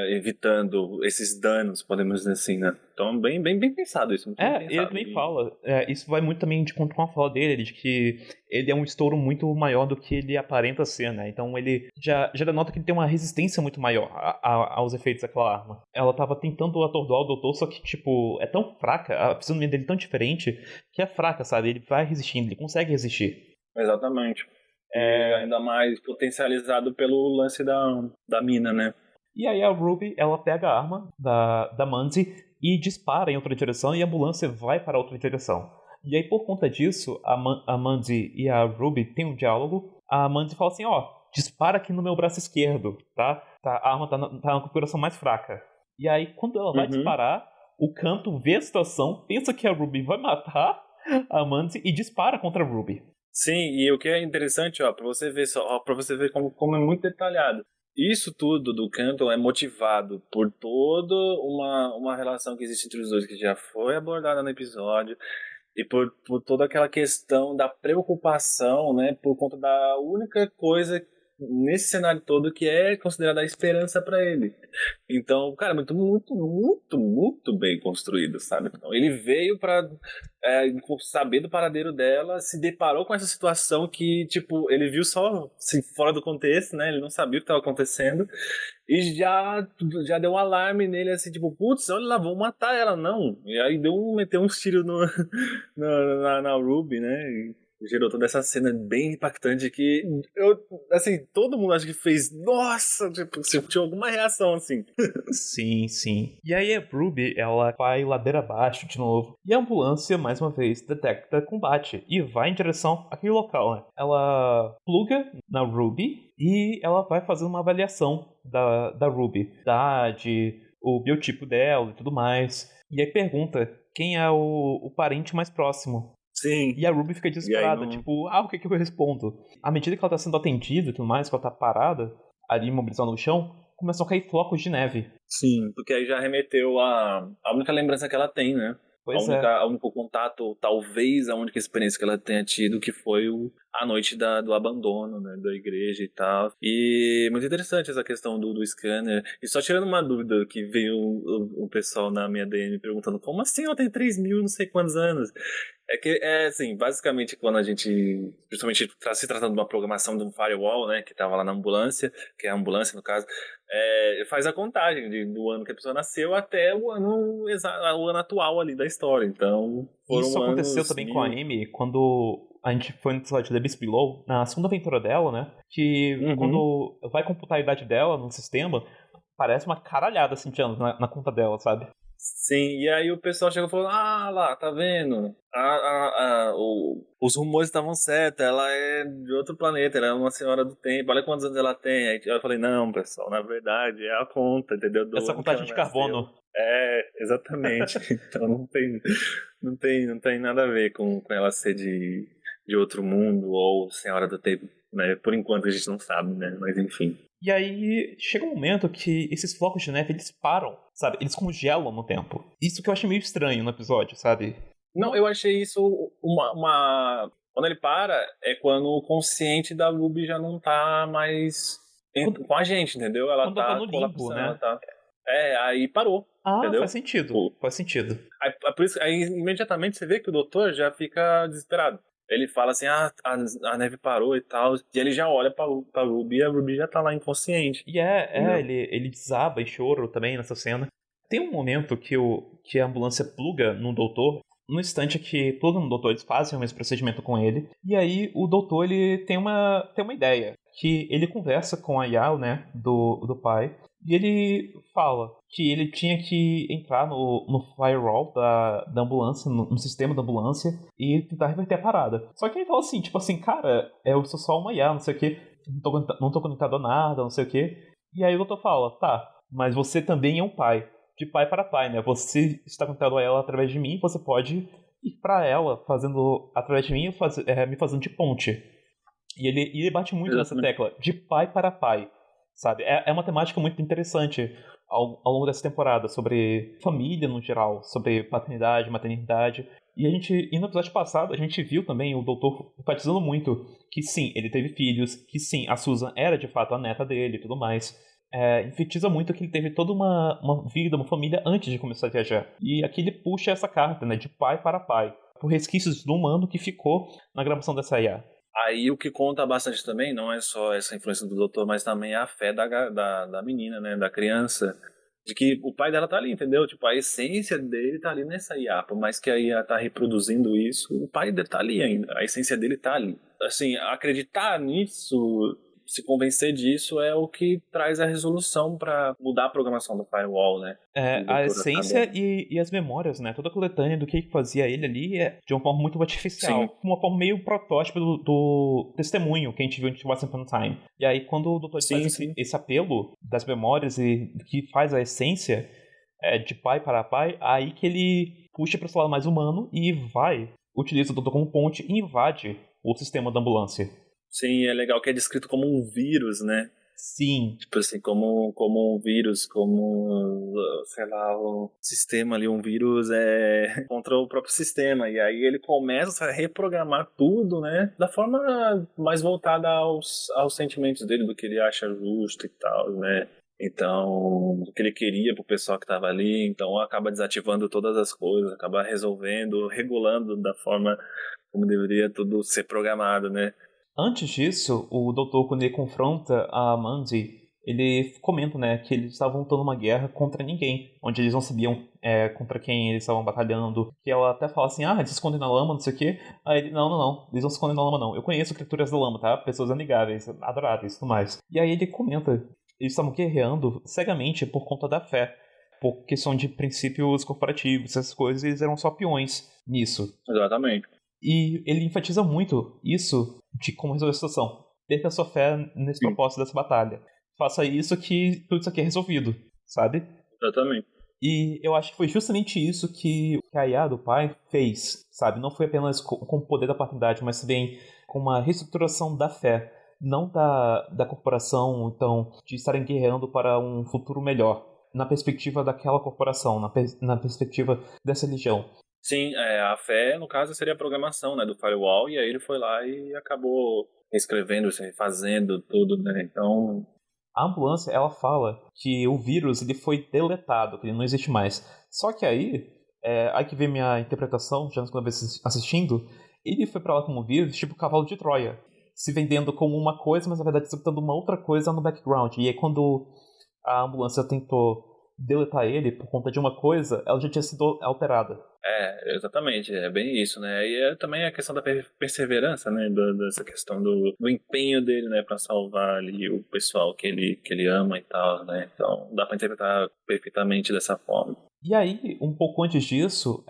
Speaker 2: evitando esses danos, podemos dizer assim, né? Então bem pensado isso. Muito bem
Speaker 1: Ele
Speaker 2: pensado.
Speaker 1: também fala. Isso vai muito também de conta com a fala dele, de que ele é um estouro muito maior do que ele aparenta ser, né? Então ele já denota que ele tem uma resistência muito maior aos efeitos daquela arma. Ela tava tentando atordoar o doutor, só que, tipo, é tão fraca, a fisionomia dele é tão diferente, que é fraca, sabe? Ele vai resistindo, ele consegue resistir.
Speaker 2: Exatamente. E ainda mais potencializado pelo lance da mina, né?
Speaker 1: E aí a Ruby, ela pega a arma da Mandy e dispara em outra direção e a ambulância vai para outra direção. E aí por conta disso, a Mandy e a Ruby têm um diálogo. A Mandy fala assim, dispara aqui no meu braço esquerdo, tá? A arma tá na configuração mais fraca. E aí quando ela vai disparar, o Canto vê a situação, pensa que a Ruby vai matar a Mandy e dispara contra a Ruby.
Speaker 2: Sim, e o que é interessante, pra você ver para você ver como é muito detalhado. Isso tudo do Canton é motivado por toda uma relação que existe entre os dois, que já foi abordada no episódio, e por toda aquela questão da preocupação, né, por conta da única coisa nesse cenário todo que é considerada a esperança para ele. Então, cara, muito bem construído, sabe? Então, ele veio para saber do paradeiro dela, se deparou com essa situação que, tipo, ele viu só assim, fora do contexto, né? Ele não sabia o que estava acontecendo e já deu um alarme nele, assim, tipo, putz, olha lá, vou matar ela, não. E aí meteu uns tiros na Ruby, né? E gerou toda essa cena bem impactante que assim, todo mundo acho que fez, nossa, tipo, sentiu alguma reação, assim.
Speaker 1: Sim. E aí a Ruby, ela vai ladeira abaixo de novo. E a ambulância, mais uma vez, detecta combate e vai em direção àquele local, né? Ela pluga na Ruby e ela vai fazendo uma avaliação da Ruby. Idade, o biotipo dela e tudo mais. E aí pergunta quem é o parente mais próximo.
Speaker 2: Sim.
Speaker 1: E a Ruby fica desesperada, tipo, o que eu respondo? À medida que ela tá sendo atendida e tudo mais, que ela tá parada, ali imobilizada no chão, começam a cair flocos de neve.
Speaker 2: Sim, porque aí já remeteu a única lembrança que ela tem, né? A único contato, talvez a única experiência que ela tenha tido, que foi a noite do abandono, né, da igreja e tal. E muito interessante essa questão do scanner. E só tirando uma dúvida que veio o pessoal na minha DM perguntando, como assim ela tem 3.000 não sei quantos anos? Assim, basicamente quando a gente, principalmente se tratando de uma programação de um firewall, né, que tava lá na ambulância, que é a ambulância no caso, faz a contagem do ano que a pessoa nasceu até o ano atual ali da história. Então, foram
Speaker 1: isso aconteceu
Speaker 2: anos
Speaker 1: também com a Amy quando a gente foi no episódio da Abyss Below, na segunda aventura dela, né? Que quando vai computar a idade dela no sistema, parece uma caralhada assim de anos na conta dela, sabe?
Speaker 2: Sim, e aí o pessoal chegou e falou, lá, tá vendo? Os rumores estavam certos, ela é de outro planeta, ela é uma senhora do tempo, olha quantos anos ela tem. Aí eu falei, não, pessoal, na verdade é a conta, entendeu?
Speaker 1: Essa contagem de carbono.
Speaker 2: Exatamente. Então não tem nada a ver com ela ser de outro mundo ou senhora do tempo, né? Por enquanto a gente não sabe, né? Mas enfim.
Speaker 1: E aí chega um momento que esses flocos de neve, eles param, sabe? Eles congelam no tempo. Isso que eu achei meio estranho no episódio, sabe?
Speaker 2: Não, eu achei isso Quando ele para, é quando o consciente da Ruby já não tá mais com a gente, entendeu? Ela tá
Speaker 1: no limbo, né?
Speaker 2: Ela tá... aí parou. Entendeu?
Speaker 1: Faz sentido. Faz sentido.
Speaker 2: Aí, por isso, aí imediatamente você vê que o doutor já fica desesperado. Ele fala assim, a neve parou e tal, e ele já olha pra Ruby e a Ruby já tá lá inconsciente.
Speaker 1: E ele desaba em choro também nessa cena. Tem um momento que a ambulância pluga no doutor. No instante que pluga no doutor, eles fazem o mesmo procedimento com ele. E aí o doutor ele tem uma ideia. Que ele conversa com a Yao, né, do pai. E ele fala que ele tinha que entrar no firewall da ambulância, no sistema da ambulância, e tentar reverter a parada. Só que ele fala assim, tipo assim, cara, eu sou só uma IA, não sei o que, não tô conectado a nada, não sei o que. E aí o doutor fala, tá, mas você também é um pai, de pai para pai, né? Você está conectado a ela através de mim, você pode ir pra ela, fazendo através de mim, me fazendo de ponte. E ele bate muito nessa
Speaker 2: Exatamente.
Speaker 1: tecla, de pai para pai, sabe? É uma temática muito interessante ao longo dessa temporada, sobre família no geral, sobre paternidade, maternidade. E no episódio passado, a gente viu também o doutor enfatizando muito que sim, ele teve filhos, que sim, a Susan era de fato a neta dele e tudo mais. Enfatiza muito que ele teve toda uma vida, uma família antes de começar a viajar. E aqui ele puxa essa carta, né, de pai para pai, por resquícios do humano que ficou na gravação dessa IA.
Speaker 2: Aí o que conta bastante também não é só essa influência do doutor, mas também a fé da menina, né, da criança, de que o pai dela tá ali, entendeu? Tipo, a essência dele tá ali nessa IA, por mais que a IA tá reproduzindo isso, o pai dele tá ali ainda, a essência dele tá ali. Assim, acreditar nisso, se convencer disso é o que traz a resolução para mudar a programação do firewall, né? O
Speaker 1: A
Speaker 2: doutor acaba.
Speaker 1: essência e as memórias, né? Toda a coletânea do que fazia ele ali é de uma forma muito
Speaker 2: Sim,
Speaker 1: artificial. Uma forma meio protótipo do testemunho que a gente viu em Once Upon a Time. E aí, quando o doutor faz
Speaker 2: sim, sim.
Speaker 1: esse apelo das memórias e que faz a essência de pai para pai, aí que ele puxa para esse lado mais humano e utiliza o doutor como ponte e invade o sistema da ambulância.
Speaker 2: Sim, é legal que é descrito como um vírus, né?
Speaker 1: Sim,
Speaker 2: Tipo assim, como um vírus, como, sei lá, o sistema ali, um vírus é contra o próprio sistema. E aí ele começa a reprogramar tudo, né? Da forma mais voltada aos sentimentos dele, do que ele acha justo e tal, né? Então, do que ele queria pro pessoal que tava ali. Então acaba desativando todas as coisas, acaba resolvendo, regulando da forma como deveria tudo ser programado, né?
Speaker 1: antes disso, o doutor, quando ele confronta a Mandy, ele comenta, né, que eles estavam lutando uma guerra contra ninguém, onde eles não sabiam contra quem eles estavam batalhando, que ela até fala assim, eles se escondem na lama, não sei o quê. Aí ele, não, eles não se escondem na lama não, eu conheço criaturas da lama, tá? Pessoas amigáveis, adoráveis e tudo mais. E aí ele comenta, eles estavam guerreando cegamente por conta da fé, por questão de princípios corporativos, essas coisas, eles eram só peões nisso.
Speaker 2: Exatamente.
Speaker 1: E ele enfatiza muito isso de como resolver a situação. Perca a sua fé nesse
Speaker 2: Sim,
Speaker 1: propósito dessa batalha. Faça isso que tudo isso aqui é resolvido, sabe?
Speaker 2: exatamente.
Speaker 1: E eu acho que foi justamente isso que a IA do pai fez, sabe? Não foi apenas com o poder da paternidade, mas também com uma reestruturação da fé. Não da corporação, então, de estarem guerreando para um futuro melhor. Na perspectiva daquela corporação, na perspectiva dessa religião.
Speaker 2: Sim, a fé, no caso, seria a programação, né, do firewall, e aí ele foi lá e acabou reescrevendo, refazendo tudo, né? Então,
Speaker 1: A ambulância, ela fala que o vírus ele foi deletado, que ele não existe mais. Só que aí que vem minha interpretação, já na segunda vez assistindo, ele foi pra lá como vírus, tipo cavalo de Troia, se vendendo como uma coisa, mas na verdade executando uma outra coisa no background. E aí quando a ambulância tentou deletar ele por conta de uma coisa, ela já tinha sido alterada.
Speaker 2: exatamente, é bem isso, né? E também a questão da perseverança, né, dessa questão do empenho dele, né, para salvar ali o pessoal que ele ama e tal, né? Então, dá para interpretar perfeitamente dessa forma.
Speaker 1: E aí, um pouco antes disso,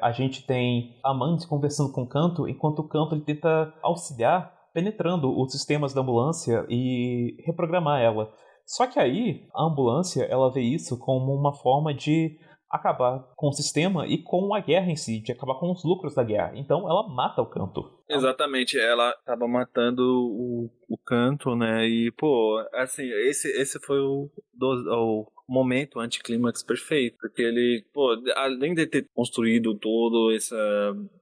Speaker 1: a gente tem a Mandy conversando com o Canto, enquanto o Canto ele tenta auxiliar, penetrando os sistemas da ambulância e reprogramar ela. Só que aí, a ambulância, ela vê isso como uma forma de acabar com o sistema e com a guerra em si, de acabar com os lucros da guerra. Então, ela mata o Canto.
Speaker 2: Exatamente, ela acaba matando o canto, né? E, pô, assim, esse foi o momento anticlímax perfeito. Porque ele, pô, além de ter construído todo esse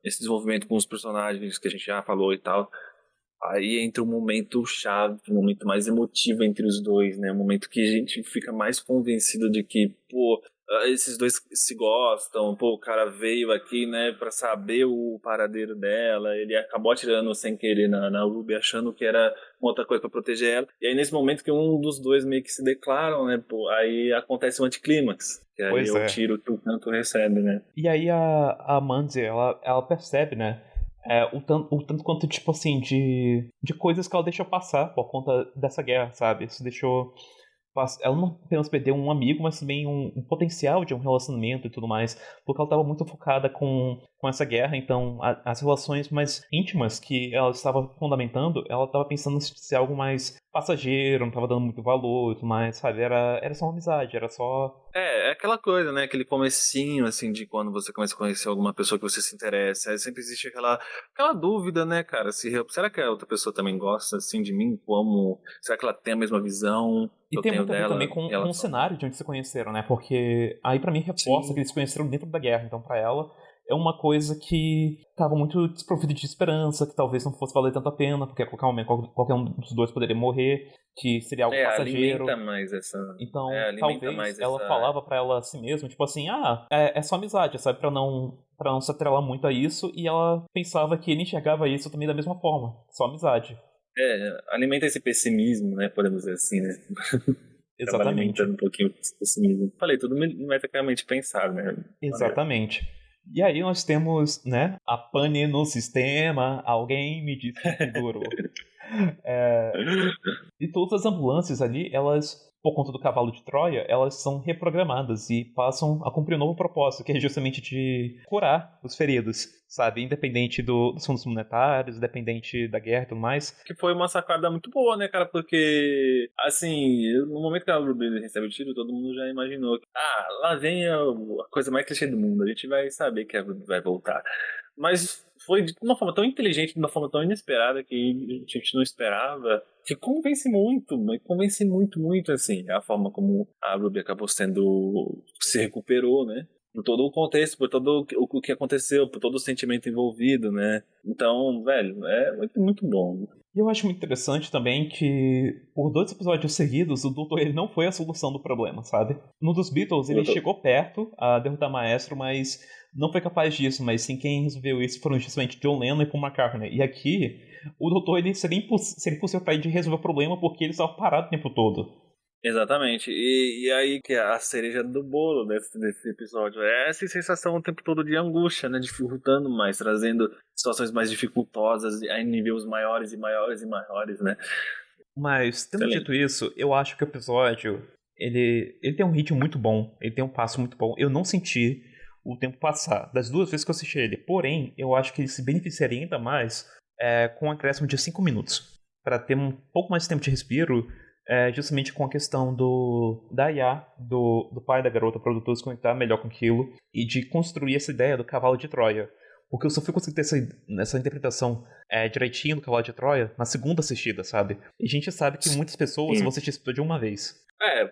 Speaker 2: desenvolvimento com os personagens que a gente já falou e tal, aí entra um momento chave, um momento mais emotivo entre os dois, né? Um momento que a gente fica mais convencido de que, pô, esses dois se gostam, pô, o cara veio aqui, né, pra saber o paradeiro dela, ele acabou atirando sem querer na Ruby, achando que era uma outra coisa pra proteger ela, e aí nesse momento que um dos dois meio que se declaram, né, pô, aí acontece o anticlímax, que aí é
Speaker 1: Pois
Speaker 2: o
Speaker 1: é.
Speaker 2: tiro que o canto recebe, né.
Speaker 1: E aí a Mandy, ela percebe, né? O tanto quanto, tipo assim, de coisas que ela deixou passar por conta dessa guerra, sabe? Isso deixou. Ela não apenas perdeu um amigo, mas também um potencial de um relacionamento e tudo mais, porque ela estava muito focada com essa guerra, então as relações mais íntimas que ela estava fundamentando, ela estava pensando em ser algo mais passageiro, não estava dando muito valor e tudo mais, sabe? Era só uma amizade, era só.
Speaker 2: É aquela coisa, né? Aquele comecinho, assim, de quando você começa a conhecer alguma pessoa que você se interessa. Aí sempre existe aquela dúvida, né, cara? Será que a outra pessoa também gosta, assim, de mim? Será que ela tem a mesma visão que
Speaker 1: E
Speaker 2: eu
Speaker 1: tem
Speaker 2: tenho
Speaker 1: muito a ver também
Speaker 2: dela
Speaker 1: com,
Speaker 2: em
Speaker 1: com o
Speaker 2: relação a mim?
Speaker 1: cenário de onde se conheceram, né? Porque aí pra mim reforça que
Speaker 2: Sim.
Speaker 1: eles se conheceram dentro da guerra. Então pra ela é uma coisa que tava muito desprovida de esperança, que talvez não fosse valer tanto a pena, porque a qualquer momento qualquer um dos dois poderia morrer, que seria algo
Speaker 2: Alimenta
Speaker 1: passageiro.
Speaker 2: mais essa.
Speaker 1: Então
Speaker 2: Alimenta
Speaker 1: talvez
Speaker 2: mais
Speaker 1: ela
Speaker 2: essa.
Speaker 1: falava pra ela a si mesma, tipo assim, é só amizade, sabe? Pra não se atrelar muito a isso, e ela pensava que ele enxergava isso também da mesma forma, só amizade.
Speaker 2: Alimenta esse pessimismo, né? Podemos dizer assim, né? Acaba
Speaker 1: Exatamente.
Speaker 2: alimentando um pouquinho esse pessimismo. Falei, tudo metricamente pensado, né? Maneiro.
Speaker 1: Exatamente. E aí nós temos, né, a pane no sistema, alguém me disse que pendurou. E todas as ambulâncias ali, elas, por conta do cavalo de Troia, elas são reprogramadas e passam a cumprir um novo propósito, que é justamente de curar os feridos, sabe? Independente dos fundos monetários, independente da guerra e tudo mais.
Speaker 2: Que foi uma sacada muito boa, né, cara? Porque, assim, no momento que a Ruby recebe o tiro, todo mundo já imaginou que, lá vem a coisa mais clichê do mundo, a gente vai saber que a Ruby vai voltar. Mas foi de uma forma tão inteligente, de uma forma tão inesperada que a gente não esperava, que convence muito, mas convence muito, muito, assim, a forma como a Ruby acabou se recuperou, né? Por todo o contexto, por todo o que aconteceu, por todo o sentimento envolvido, né? Então, velho, é muito, muito bom.
Speaker 1: E eu acho muito interessante também que, por 2 episódios seguidos, o Doutor ele não foi a solução do problema, sabe? No dos Beatles, ele chegou perto a derrotar o Maestro, mas não foi capaz disso. Mas sim, quem resolveu isso foram justamente John Lennon e Paul McCartney. E aqui, o Doutor ele seria impossível pra ele de resolver o problema porque ele estava parado o tempo todo.
Speaker 2: Exatamente. E aí que é a cereja do bolo desse episódio é essa sensação o tempo todo de angústia, né? Dificultando mais, trazendo situações mais dificultosas em níveis maiores e maiores e maiores, né?
Speaker 1: Mas, tendo dito
Speaker 2: Excelente.
Speaker 1: isso, eu acho que o episódio, ele tem um ritmo muito bom, ele tem um passo muito bom. Eu não senti o tempo passar das 2 vezes que eu assisti ele. Porém, eu acho que ele se beneficiaria ainda mais com um acréscimo de 5 minutos. Para ter um pouco mais de tempo de respiro, justamente com a questão da IA, do pai da garota, produtor, se conectar melhor com aquilo e de construir essa ideia do cavalo de Troia. Porque eu só fui conseguir ter essa interpretação direitinho do Cavalo de Troia na segunda assistida, sabe? E a gente sabe que muitas pessoas vão
Speaker 2: Sim.
Speaker 1: assistir isso de uma vez.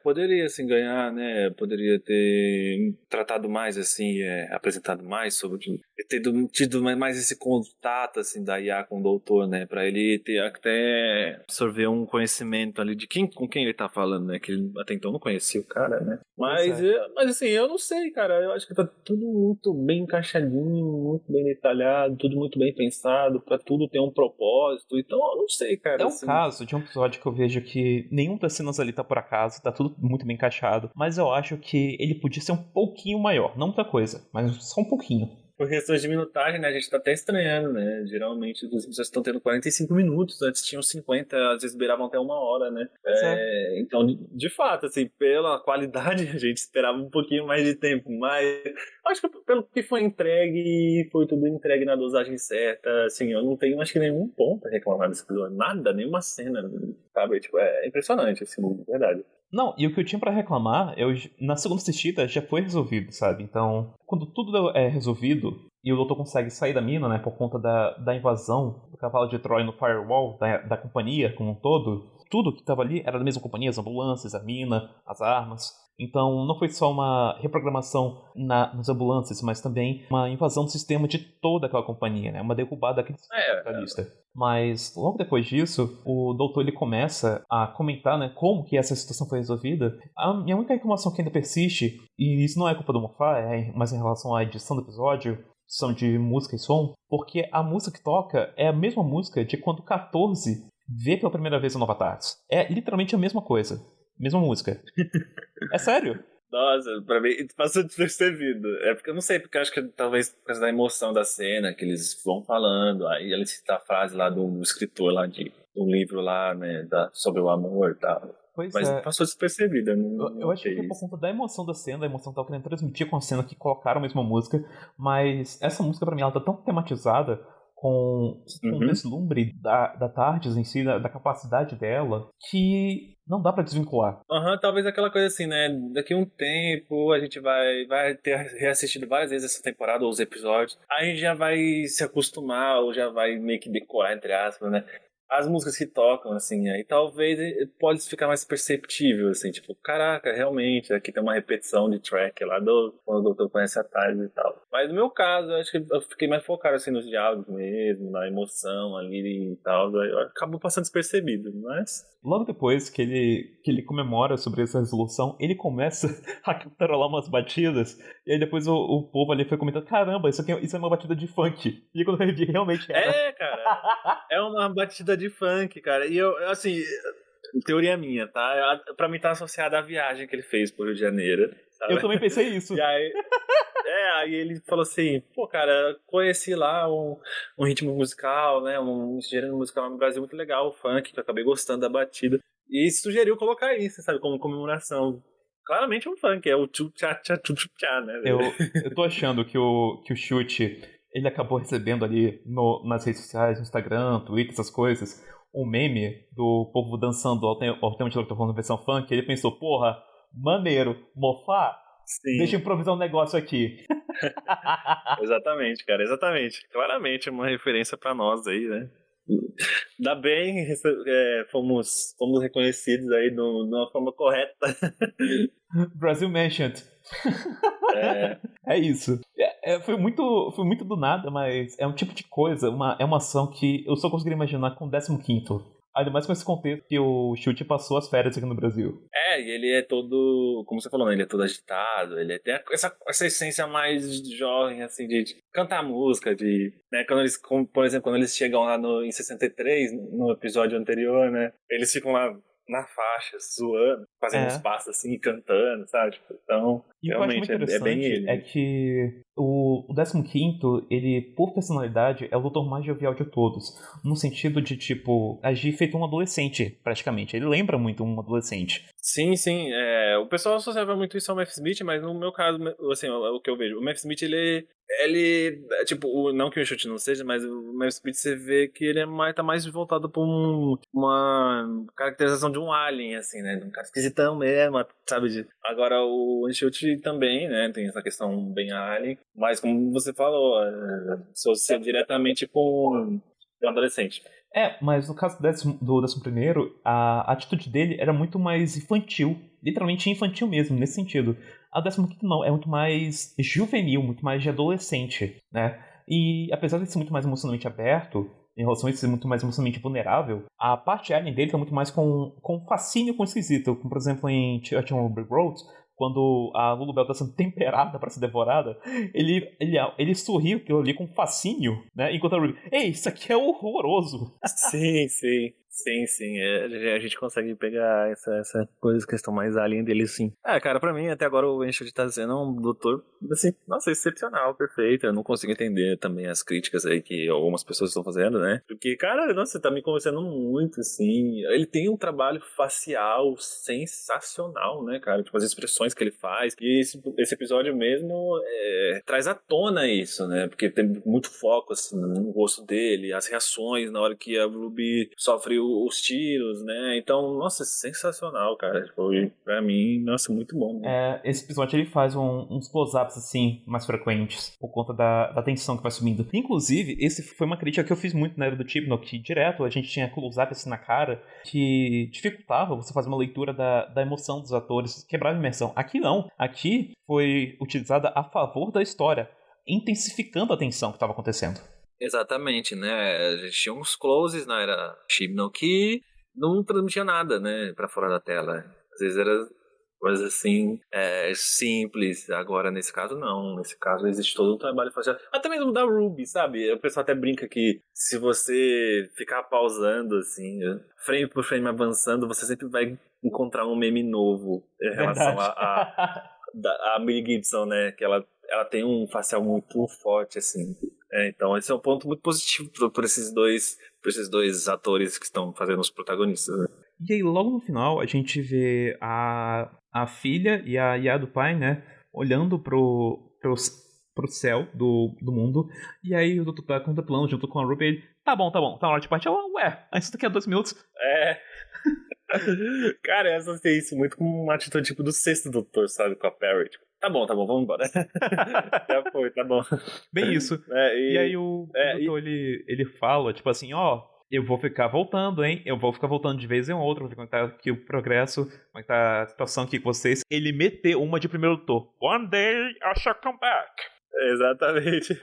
Speaker 2: Poderia assim ganhar, né? Poderia ter tratado mais assim, apresentado mais sobre, ter tido mais esse contato assim da IA com o doutor, né? Para ele ter até absorver um conhecimento ali de com quem ele tá falando, né? Que ele até então não conhecia o cara, né?
Speaker 1: Pois
Speaker 2: Mas,
Speaker 1: é.
Speaker 2: mas assim, eu não sei, cara. Eu acho que tá tudo muito bem encaixadinho, muito bem detalhado, tudo muito bem pensado, pra tudo ter um propósito. Então, eu não sei,
Speaker 1: É
Speaker 2: cara,
Speaker 1: um
Speaker 2: assim.
Speaker 1: caso de um episódio que eu vejo que nenhum das cenas ali tá por acaso, tá tudo muito bem encaixado, mas eu acho que ele podia ser um pouquinho maior, não muita coisa, mas só um pouquinho.
Speaker 2: Por questões de minutagem, né? A gente tá até estranhando, né? Geralmente os episódios estão tendo 45 minutos, antes tinham 50, às vezes beiravam até 1 hora, né?
Speaker 1: Pois é.
Speaker 2: Então, de fato, assim, pela qualidade, a gente esperava um pouquinho mais de tempo, mas acho que pelo que foi entregue, foi tudo entregue na dosagem certa, assim, eu não tenho, acho que nenhum ponto a reclamar desse episódio, nada, nenhuma cena, sabe? Tipo, é impressionante, assim, de verdade.
Speaker 1: Não, e o que eu tinha pra reclamar, na segunda assistida já foi resolvido, sabe? Então, quando tudo é resolvido e o doutor consegue sair da mina, né, por conta da invasão do cavalo de Troia no firewall da companhia como um todo, tudo que estava ali era da mesma companhia, as ambulâncias, a mina, as armas. Então não foi só uma reprogramação nas ambulâncias, mas também uma invasão do sistema de toda aquela companhia, né? Uma derrubada daquele sistema capitalista. Mas logo depois disso, o doutor ele começa a comentar, né, como que essa situação foi resolvida. A minha única reclamação que ainda persiste, e isso não é culpa do Moffat, mas em relação à edição do episódio, edição de música e som, porque a música que toca é a mesma música de quando o 14 vê pela primeira vez o Nova Tardes. É literalmente a mesma coisa. Mesma música. É sério?
Speaker 2: Nossa, pra mim passou despercebido. É porque eu não sei, porque eu acho que talvez por causa da emoção da cena, que eles vão falando, aí ele cita a frase lá do escritor lá do livro lá, né, sobre o amor e tal.
Speaker 1: Pois
Speaker 2: Mas
Speaker 1: é.
Speaker 2: passou despercebido.
Speaker 1: Eu acho que foi por conta da emoção da cena, da emoção que eu tava querendo transmitir com a cena que colocaram a mesma música, mas essa música pra mim ela tá tão tematizada com o deslumbre da Tardes em si, da capacidade dela, que não dá pra desvincular.
Speaker 2: Talvez aquela coisa assim, né? Daqui a um tempo a gente vai ter reassistido várias vezes essa temporada ou os episódios. Aí a gente já vai se acostumar ou já vai meio que decorar, entre aspas, né? As músicas que tocam, assim, aí talvez pode ficar mais perceptível, assim, tipo, caraca, realmente, aqui tem uma repetição de track lá quando o doutor conhece a Tarde e tal. Mas no meu caso, eu acho que eu fiquei mais focado, assim, nos diálogos mesmo, na emoção ali e tal, acabou passando despercebido, mas...
Speaker 1: Logo depois que ele comemora sobre essa resolução, ele começa a cantarolar umas batidas, e aí depois o povo ali foi comentando, caramba, isso é uma batida de funk. E quando ele realmente era.
Speaker 2: É, cara, é uma batida de funk, cara, e eu assim, teoria minha, tá? Pra mim tá associada à viagem que ele fez pro Rio de Janeiro, sabe?
Speaker 1: Eu também pensei isso.
Speaker 2: E aí ele falou assim, pô, cara, conheci lá um ritmo musical, né, um gênero musical no Brasil muito legal, o funk, que eu acabei gostando da batida. E sugeriu colocar isso, sabe, como comemoração. Claramente é um funk, é o tchu-tcha-tchu-tcha, né?
Speaker 1: Eu tô achando que o chute, ele acabou recebendo ali nas redes sociais, no Instagram, Twitter, essas coisas, um meme do povo dançando ao tema de Dr. Who na versão funk, e ele pensou, porra, maneiro, Moffat,
Speaker 2: Sim.
Speaker 1: deixa eu improvisar um negócio aqui.
Speaker 2: Exatamente, cara, exatamente. Claramente uma referência pra nós aí, né? Ainda bem, fomos reconhecidos aí de uma forma correta.
Speaker 1: Brasil Mentioned. É isso. Foi muito do nada, mas é um tipo de coisa, é uma ação que eu só conseguiria imaginar com o 15º. Ainda mais com esse contexto que o Chute passou as férias aqui no Brasil.
Speaker 2: E ele é todo, como você falou, né? Ele é todo agitado, ele tem essa essência mais jovem, assim, de cantar música, né? Por exemplo, quando eles chegam lá em 63, no episódio anterior, né? Eles ficam lá na faixa, zoando, fazendo uns passos assim e cantando, sabe? Então,
Speaker 1: e realmente é bem ele. É que o 15º, ele, por personalidade, é o doutor mais jovial de todos. No sentido de, tipo, agir feito um adolescente, praticamente. Ele lembra muito um adolescente.
Speaker 2: Sim. O pessoal associava muito isso ao Matt Smith, mas no meu caso, assim, o que eu vejo, o Matt Smith, ele tipo, não que o Chute não seja, mas o Matt Smith você vê que ele tá mais voltado pra uma caracterização de um alien, assim, né? De um cara esquisitão mesmo, sabe? Agora o Chute também, né? Tem essa questão bem alien, mas como você falou, associa diretamente com um adolescente.
Speaker 1: Mas no caso do 11º, a atitude dele era muito mais infantil, literalmente infantil mesmo, nesse sentido. A 15º não, é muito mais juvenil, muito mais de adolescente, né? E apesar de ser muito mais emocionalmente aberto, em relação a ser muito mais emocionalmente vulnerável, a parte alien dele tá muito mais com fascínio com esquisito, como por exemplo em Church on Ruby Road, quando a Lulubel tá sendo temperada para ser devorada, ele sorriu aquilo ali com fascínio, né? Enquanto a Ruby, ei, isso aqui é horroroso.
Speaker 2: Sim. A gente consegue pegar essa coisa, questão mais alien dele, sim. Cara, pra mim, até agora o Enfield tá sendo um doutor, assim, nossa, excepcional, perfeito. Eu não consigo entender também as críticas aí que algumas pessoas estão fazendo, né? Porque, cara, nossa, tá me convencendo muito, assim. Ele tem um trabalho facial sensacional, né, cara? Tipo, as expressões que ele faz. E esse episódio mesmo traz à tona isso, né? Porque tem muito foco, assim, no rosto dele, as reações na hora que a Ruby sofre os tiros, né? Então, nossa, sensacional, cara. Tipo, pra mim, nossa, muito bom. Né?
Speaker 1: Esse episódio ele faz uns close-ups assim, mais frequentes, por conta da tensão que vai subindo. Inclusive, esse foi uma crítica que eu fiz muito na era do Chibnall, que direto a gente tinha close-up assim na cara, que dificultava você fazer uma leitura da emoção dos atores, quebrava a imersão. Aqui não. Aqui foi utilizada a favor da história, intensificando a tensão que estava acontecendo.
Speaker 2: Exatamente, né? A gente tinha uns closes na era Chibnall que não transmitia nada, né? Pra fora da tela. Às vezes era coisa assim, simples. Agora, nesse caso, não. Nesse caso, existe todo um trabalho facial. Até mesmo da Ruby, sabe? O pessoal até brinca que se você ficar pausando, assim, frame por frame avançando, você sempre vai encontrar um meme novo em relação a Millie Gibson, né? Que ela tem um facial muito forte, assim. Então, esse é um ponto muito positivo por esses dois atores que estão fazendo os protagonistas, né?
Speaker 1: E aí, logo no final, a gente vê a filha e a Yá do pai, né, olhando pro céu do mundo, e aí o doutor tá contemplando junto com a Ruby, ele, tá bom, tá na hora de partir. Ela, ué, isso daqui é 2 minutos.
Speaker 2: Cara, eu associei isso muito com uma atitude tipo do Sexto Doutor, sabe, com a Perry, tipo, tá bom, vamos embora. Já foi, tá bom.
Speaker 1: Bem isso. E aí o doutor, ele fala, tipo assim, eu vou ficar voltando, hein? Eu vou ficar voltando de vez em outra, vou ver como é que tá aqui o progresso, como é que tá a situação aqui com vocês. Ele meteu uma de primeiro doutor. One day I shall come back.
Speaker 2: Exatamente.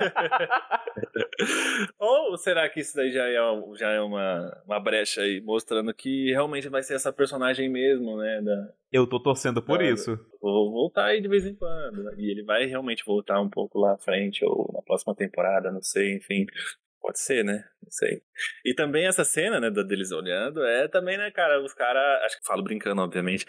Speaker 2: Ou será que isso daí já é uma brecha aí, mostrando que realmente vai ser essa personagem mesmo, né?
Speaker 1: Eu tô torcendo por isso.
Speaker 2: Vou voltar aí de vez em quando. E ele vai realmente voltar um pouco lá à frente, ou na próxima temporada, não sei, enfim. Pode ser, né? Não sei. E também essa cena, né, deles olhando, também, né, cara, os caras, acho que falo brincando, obviamente,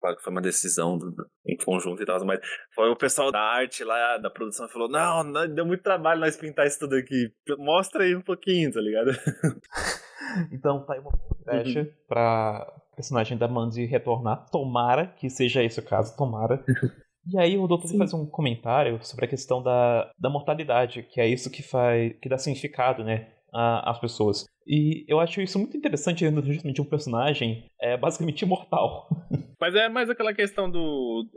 Speaker 2: claro que foi uma decisão em conjunto e tal, mas foi o pessoal da arte lá, da produção, que falou, não, deu muito trabalho nós pintar isso tudo aqui, mostra aí um pouquinho, tá ligado?
Speaker 1: Então tá aí uma brecha pra personagem da Mandy retornar, tomara que seja esse o caso, tomara. E aí o doutor faz um comentário sobre a questão da mortalidade, que é isso que dá significado, né, às pessoas. E eu acho isso muito interessante, justamente um personagem basicamente imortal.
Speaker 2: Mas é mais aquela questão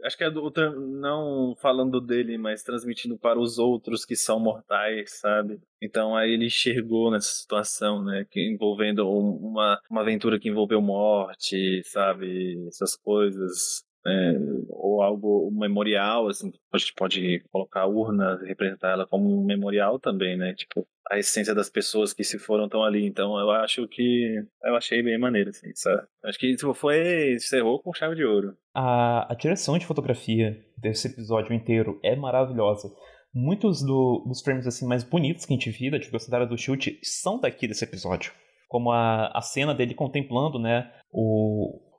Speaker 2: acho que é não falando dele, mas transmitindo para os outros que são mortais, sabe? Então aí ele enxergou nessa situação, né, que envolvendo uma aventura que envolveu morte, sabe? Essas coisas. Ou algo memorial, assim, a gente pode colocar a urna, representar ela como um memorial também, né? Tipo, a essência das pessoas que se foram estão ali. Então eu achei bem maneiro, assim, sabe? Acho que encerrou com chave de ouro.
Speaker 1: A direção de fotografia desse episódio inteiro é maravilhosa. Muitos dos frames assim mais bonitos que a gente viu da Cidade do chute são daqui desse episódio. Como a cena dele contemplando, né,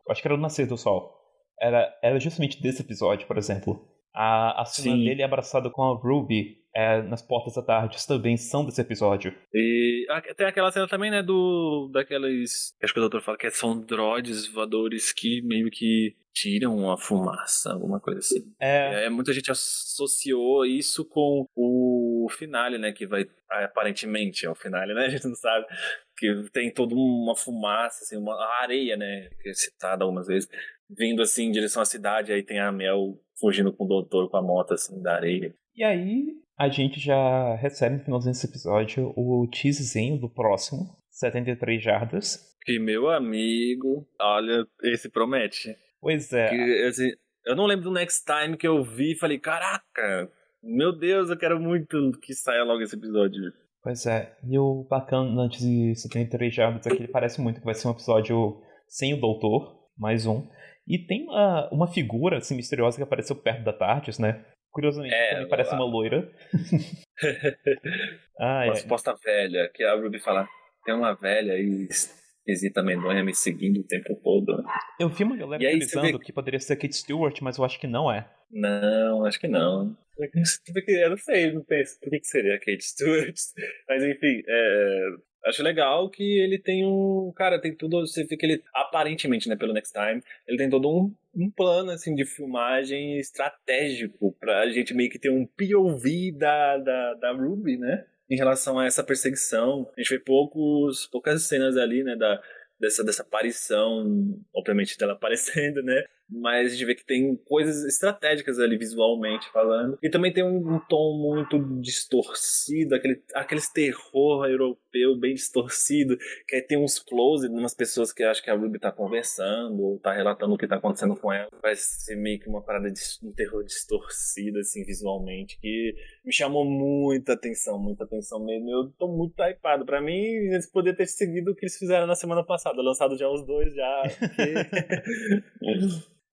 Speaker 1: acho que era o nascer do sol. Era justamente desse episódio, por exemplo. A cena dele abraçado com a Ruby nas portas da tarde também são desse episódio.
Speaker 2: E tem aquela cena também, né, daqueles... Acho que o doutor fala que são droids voadores que meio que tiram a fumaça, alguma coisa assim. Muita gente associou isso com o finale, né, que vai... Aparentemente é o finale, né, a gente não sabe. Que tem toda uma fumaça, assim, uma areia, né, que é citada algumas vezes, vindo assim em direção à cidade, aí tem a Mel fugindo com o doutor com a moto assim da areia.
Speaker 1: E aí a gente já recebe no finalzinho desse episódio o teaserzinho do próximo 73 jardas.
Speaker 2: Que meu amigo, olha, esse promete.
Speaker 1: Pois é.
Speaker 2: Que, assim, eu não lembro do Next Time que eu vi e falei, caraca, meu Deus, eu quero muito que saia logo esse episódio.
Speaker 1: Pois é, e o bacana antes de 73 jardas é que ele parece muito que vai ser um episódio sem o doutor, mais um. E tem uma figura assim, misteriosa que apareceu perto da TARDIS, né? Curiosamente, também parece uma loira.
Speaker 2: Uma suposta velha, que a Ruby fala, tem uma velha aí esquisita medonha me seguindo o tempo todo.
Speaker 1: Eu vi uma galera teorizando que poderia ser a Kate Stewart, mas eu acho que não é.
Speaker 2: Não, acho que não. Eu não sei, não penso por que seria a Kate Stewart. Mas enfim, acho legal que ele tem cara, tem tudo, você vê que ele, aparentemente, né, pelo Next Time, ele tem todo um plano, assim, de filmagem estratégico pra gente meio que ter um POV da Ruby, né, em relação a essa perseguição. A gente vê poucas cenas ali, né, dessa aparição, obviamente dela aparecendo, né? Mas a gente vê que tem coisas estratégicas ali visualmente falando. E também tem um tom muito distorcido, aqueles terror europeu bem distorcido, que aí tem uns close de umas pessoas que acho que a Ruby tá conversando, ou tá relatando o que tá acontecendo com ela. Vai ser meio que uma parada de um terror distorcido, assim, visualmente, que me chamou muita atenção mesmo. Eu tô muito hypado. Pra mim, eles poderiam ter seguido o que eles fizeram na semana passada, lançado já os dois já.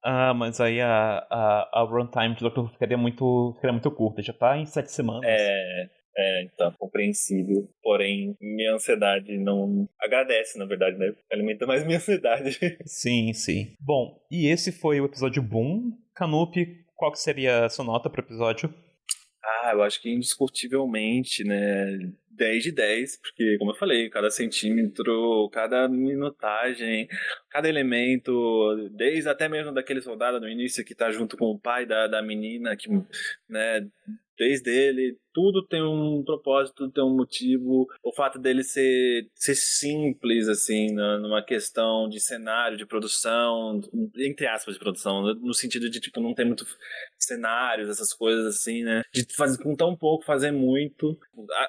Speaker 1: Ah, mas aí a runtime de Doctor Who ficaria muito curta. Já tá em 7 semanas.
Speaker 2: Então, compreensível. Porém, minha ansiedade não agradece, na verdade, né? Alimenta mais minha ansiedade.
Speaker 1: Sim, sim. Bom, e esse foi o episódio Boom. Canupe, qual que seria a sua nota pro episódio?
Speaker 2: Eu acho que indiscutivelmente, né? 10 de 10, porque, como eu falei, cada centímetro, cada minutagem, cada elemento, desde até mesmo daquele soldado no início que tá junto com o pai da menina, que, né, desde ele, tudo tem um propósito, tudo tem um motivo. O fato dele ser simples, assim, numa questão de cenário, de produção, entre aspas, de produção, no sentido de, tipo, não ter muito cenários, essas coisas assim, né? De fazer com tão pouco, fazer muito.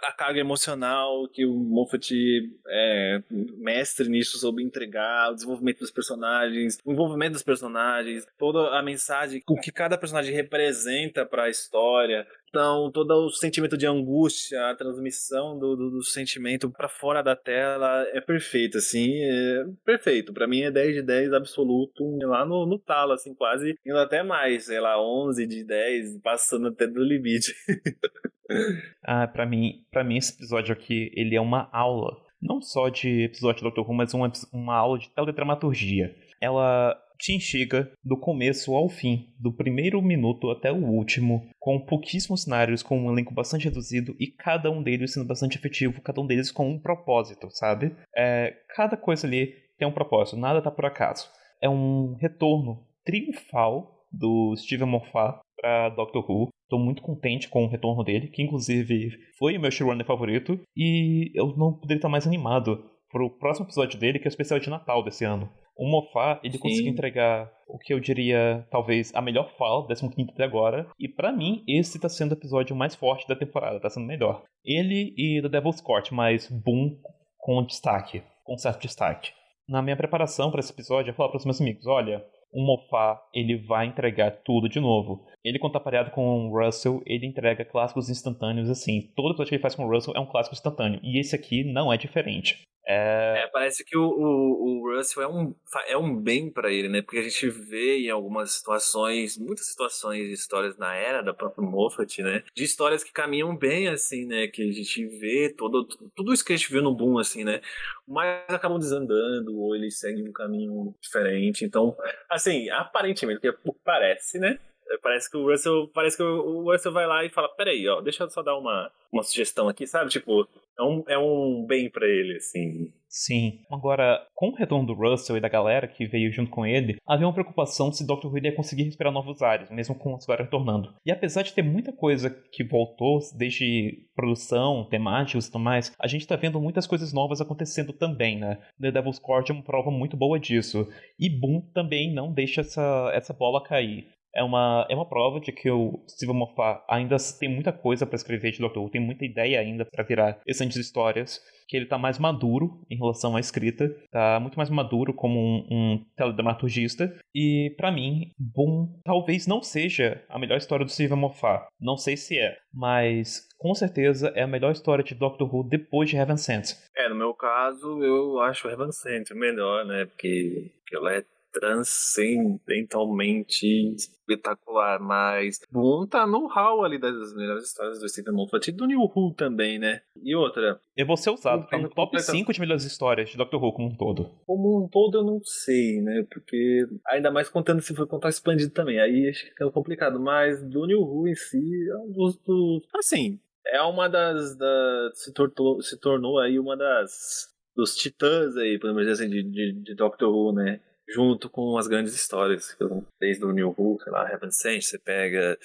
Speaker 2: A carga emocional que o Moffat é mestre nisso, soube entregar, o desenvolvimento dos personagens, o envolvimento dos personagens, toda a mensagem, o que cada personagem representa para a história. Então, todo o sentimento de angústia, a transmissão do sentimento pra fora da tela é perfeito, assim, perfeito. Pra mim é 10 de 10 absoluto, lá no talo, assim, quase indo até mais, sei lá, 11 de 10, passando até do limite.
Speaker 1: Pra mim esse episódio aqui, ele é uma aula, não só de episódio de Doctor Who, mas uma aula de teledramaturgia. Ela te instiga do começo ao fim, do primeiro minuto até o último, com pouquíssimos cenários, com um elenco bastante reduzido e cada um deles sendo bastante efetivo, cada um deles com um propósito, sabe? Cada coisa ali tem um propósito, nada tá por acaso. É um retorno triunfal do Steven Moffat para Doctor Who. Estou muito contente com o retorno dele, que inclusive foi o meu showrunner favorito, e eu não poderia estar mais animado pro próximo episódio dele, que é o especial de Natal desse ano. O Moffat, ele conseguiu entregar o que eu diria, talvez, a melhor fala, 15º até agora, e pra mim, esse tá sendo o episódio mais forte da temporada, tá sendo melhor. Ele e The Devil's Court, mas Boom com destaque, com certo destaque. Na minha preparação para esse episódio, eu falava pros meus amigos, olha, o Moffat, ele vai entregar tudo de novo. Ele, quando tá pareado com o Russell, ele entrega clássicos instantâneos assim. Todo episódio que ele faz com o Russell é um clássico instantâneo. E esse aqui não é diferente.
Speaker 2: Parece que o Russell é um bem pra ele, né? Porque a gente vê em algumas situações, muitas situações e histórias na era da própria Moffat, né? De histórias que caminham bem, assim, né? Que a gente vê tudo isso que a gente viu no Boom, assim, né? Mas acabam desandando, ou eles seguem um caminho diferente. Então, assim, aparentemente, porque parece, né? Parece que o Russell vai lá e fala, peraí, ó, deixa eu só dar uma sugestão aqui, sabe? Tipo, é um bem pra ele, assim.
Speaker 1: Sim. Agora, com o retorno do Russell e da galera que veio junto com ele, havia uma preocupação se Dr. Who ia conseguir respirar novos ares, mesmo com os galera retornando. E apesar de ter muita coisa que voltou, desde produção, temáticos e tudo mais, a gente tá vendo muitas coisas novas acontecendo também, né? The Devil's Court é uma prova muito boa disso. E Boom também não deixa essa bola cair. É uma prova de que o Steven Moffat ainda tem muita coisa para escrever de Doctor Who, tem muita ideia ainda para virar excelentes histórias, que ele tá mais maduro em relação à escrita, tá muito mais maduro como um teledramaturgista, e para mim, Boom talvez não seja a melhor história do Steven Moffat, não sei se é, mas com certeza é a melhor história de Doctor Who depois de Heaven Sent.
Speaker 2: No meu caso, eu acho Heaven Sent melhor, né, porque ela é transcendentalmente espetacular, mas Boom tá no hall ali das melhores histórias do Steven Moffat e do New Who também, né? E outra...
Speaker 1: Eu vou ser usado, tá no top 5 de melhores histórias de Doctor Who como um todo.
Speaker 2: Como um todo eu não sei, né? Porque ainda mais contando se for contar expandido também, aí acho que é complicado, mas do New Who em si é um dos... Assim, é uma se tornou aí uma dos titãs aí, podemos dizer assim, de Doctor Who, né? junto com as grandes histórias, desde o New Who, sei lá, Heaven Sent, você pega,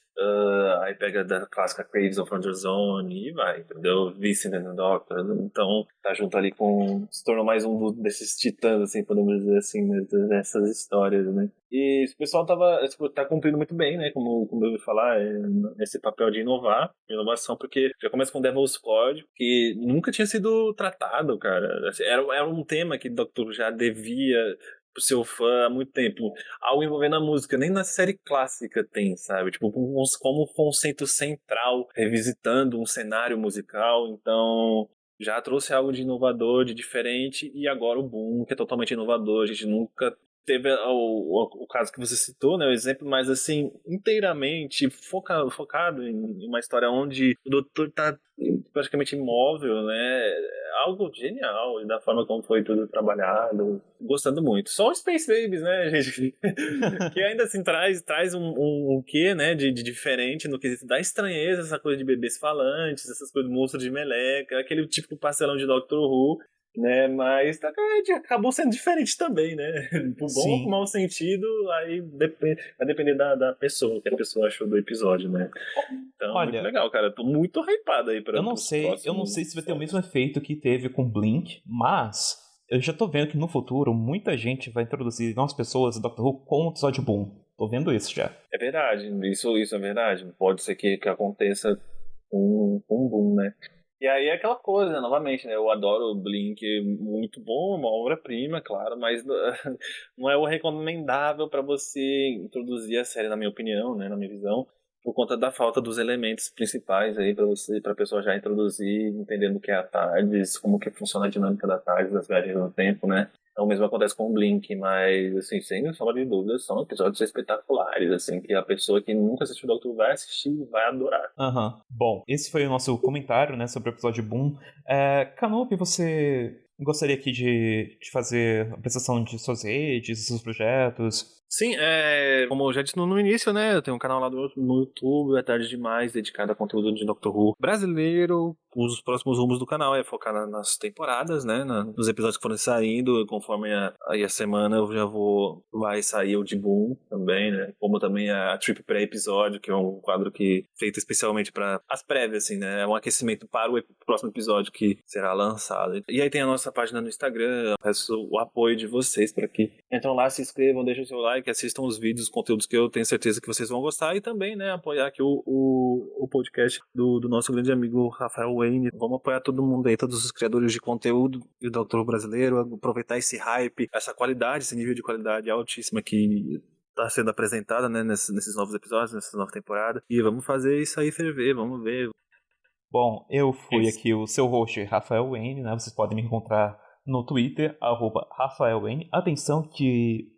Speaker 2: aí pega da clássica Caves of Wonder Zone e vai, entendeu? Vincent and the Doctor, então tá junto ali com, se tornou mais um desses titãs, assim, podemos dizer assim, dessas histórias, né? E o pessoal tá cumprindo muito bem, né, como eu ouvi falar, nesse papel de inovação, porque já começa com Devil's Code, que nunca tinha sido tratado, cara. Assim, era um tema que o Doctor já devia pro seu fã há muito tempo. Algo envolvendo a música, nem na série clássica tem, sabe? Tipo, como conceito central, revisitando um cenário musical, então já trouxe algo de inovador, de diferente, e agora o Boom, que é totalmente inovador, a gente nunca teve o caso que você citou, né, o exemplo, mas assim, inteiramente focado em uma história onde o doutor tá praticamente imóvel, né, algo genial, e da forma como foi tudo trabalhado, gostando muito. Só o Space Babies, né, gente, que ainda assim traz um quê, né, de diferente no quesito da estranheza, essa coisa de bebês falantes, essas coisas de monstros de meleca, aquele típico pastelão de Doctor Who, né, mas acabou sendo diferente também, né, pro bom ou pro mau sentido, aí vai depender da pessoa, o que a pessoa achou do episódio, né. Então,
Speaker 1: olha,
Speaker 2: muito legal, cara, tô muito hypado aí pra
Speaker 1: eu não sei se vai ter o mesmo efeito que teve com Blink, mas eu já tô vendo que no futuro muita gente vai introduzir novas pessoas em Doctor Who com o episódio Boom. Tô vendo isso já.
Speaker 2: É verdade, isso é verdade, pode ser que aconteça com o Boom, né. E aí é aquela coisa, novamente, né? Eu adoro o Blink, muito bom, uma obra-prima, claro, mas não é o recomendável para você introduzir a série, na minha opinião, né? Na minha visão, por conta da falta dos elementos principais aí para a pessoa já introduzir, entendendo o que é a TARDIS, como que funciona a dinâmica da TARDIS, das viagens no tempo, né? Então, o mesmo acontece com o Blink, mas, assim, sem sombra de dúvidas, são episódios espetaculares, assim, que a pessoa que nunca assistiu o Doctor vai assistir e vai adorar.
Speaker 1: Bom, esse foi o nosso comentário, né, sobre o episódio Boom. Canup, você gostaria aqui de fazer a apresentação de suas redes, seus projetos?
Speaker 2: Sim, como eu já disse no início, né, eu tenho um canal lá no YouTube, É Tarde Demais, dedicado a conteúdo de Doctor Who brasileiro. Os próximos rumos do canal é focar nas temporadas, né, nos episódios que forem saindo, conforme a semana eu já vai sair o de Boom também, né, como também a Trip Pré-episódio, que é um quadro feito especialmente para as prévias, assim, né, é um aquecimento para o próximo episódio que será lançado. E aí tem a nossa página no Instagram, peço o apoio de vocês para que entram lá, se inscrevam, deixem o seu like, assistam os vídeos, os conteúdos que eu tenho certeza que vocês vão gostar, e também, né, apoiar aqui o podcast do nosso grande amigo Rafael Wayne. Vamos apoiar todo mundo aí, todos os criadores de conteúdo do Doctor Who brasileiro, aproveitar esse hype, essa qualidade, esse nível de qualidade altíssima que tá sendo apresentada, né, nesses novos episódios, nessa nova temporada, e vamos fazer isso aí ferver, vamos ver.
Speaker 1: Bom, eu fui aqui o seu host, Rafael Wayne, né, vocês podem me encontrar no Twitter, @RafaelWayne. Atenção que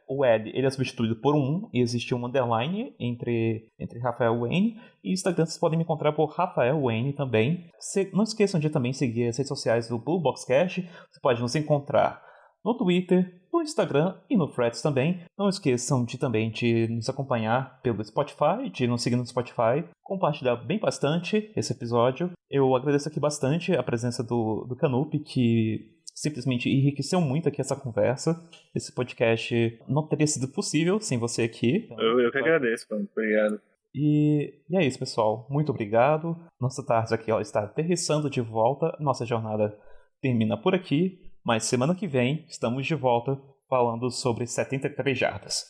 Speaker 1: o Ed ele é substituído por um e existe um underline entre Rafael Wayne. E Instagram vocês podem me encontrar por Rafael Wayne também. Não esqueçam de também seguir as redes sociais do Blue Box Cast. Você pode nos encontrar no Twitter, no Instagram e no Threads também. Não esqueçam também de nos acompanhar pelo Spotify, de nos seguir no Spotify, compartilhar bem bastante esse episódio. Eu agradeço aqui bastante a presença do Canup, que simplesmente enriqueceu muito aqui essa conversa. Esse podcast não teria sido possível sem você aqui.
Speaker 2: Eu que agradeço, mano. Obrigado.
Speaker 1: E é isso, pessoal. Muito obrigado. Nossa tarde aqui está aterrissando de volta. Nossa jornada termina por aqui. Mas semana que vem estamos de volta falando sobre 73 jardas.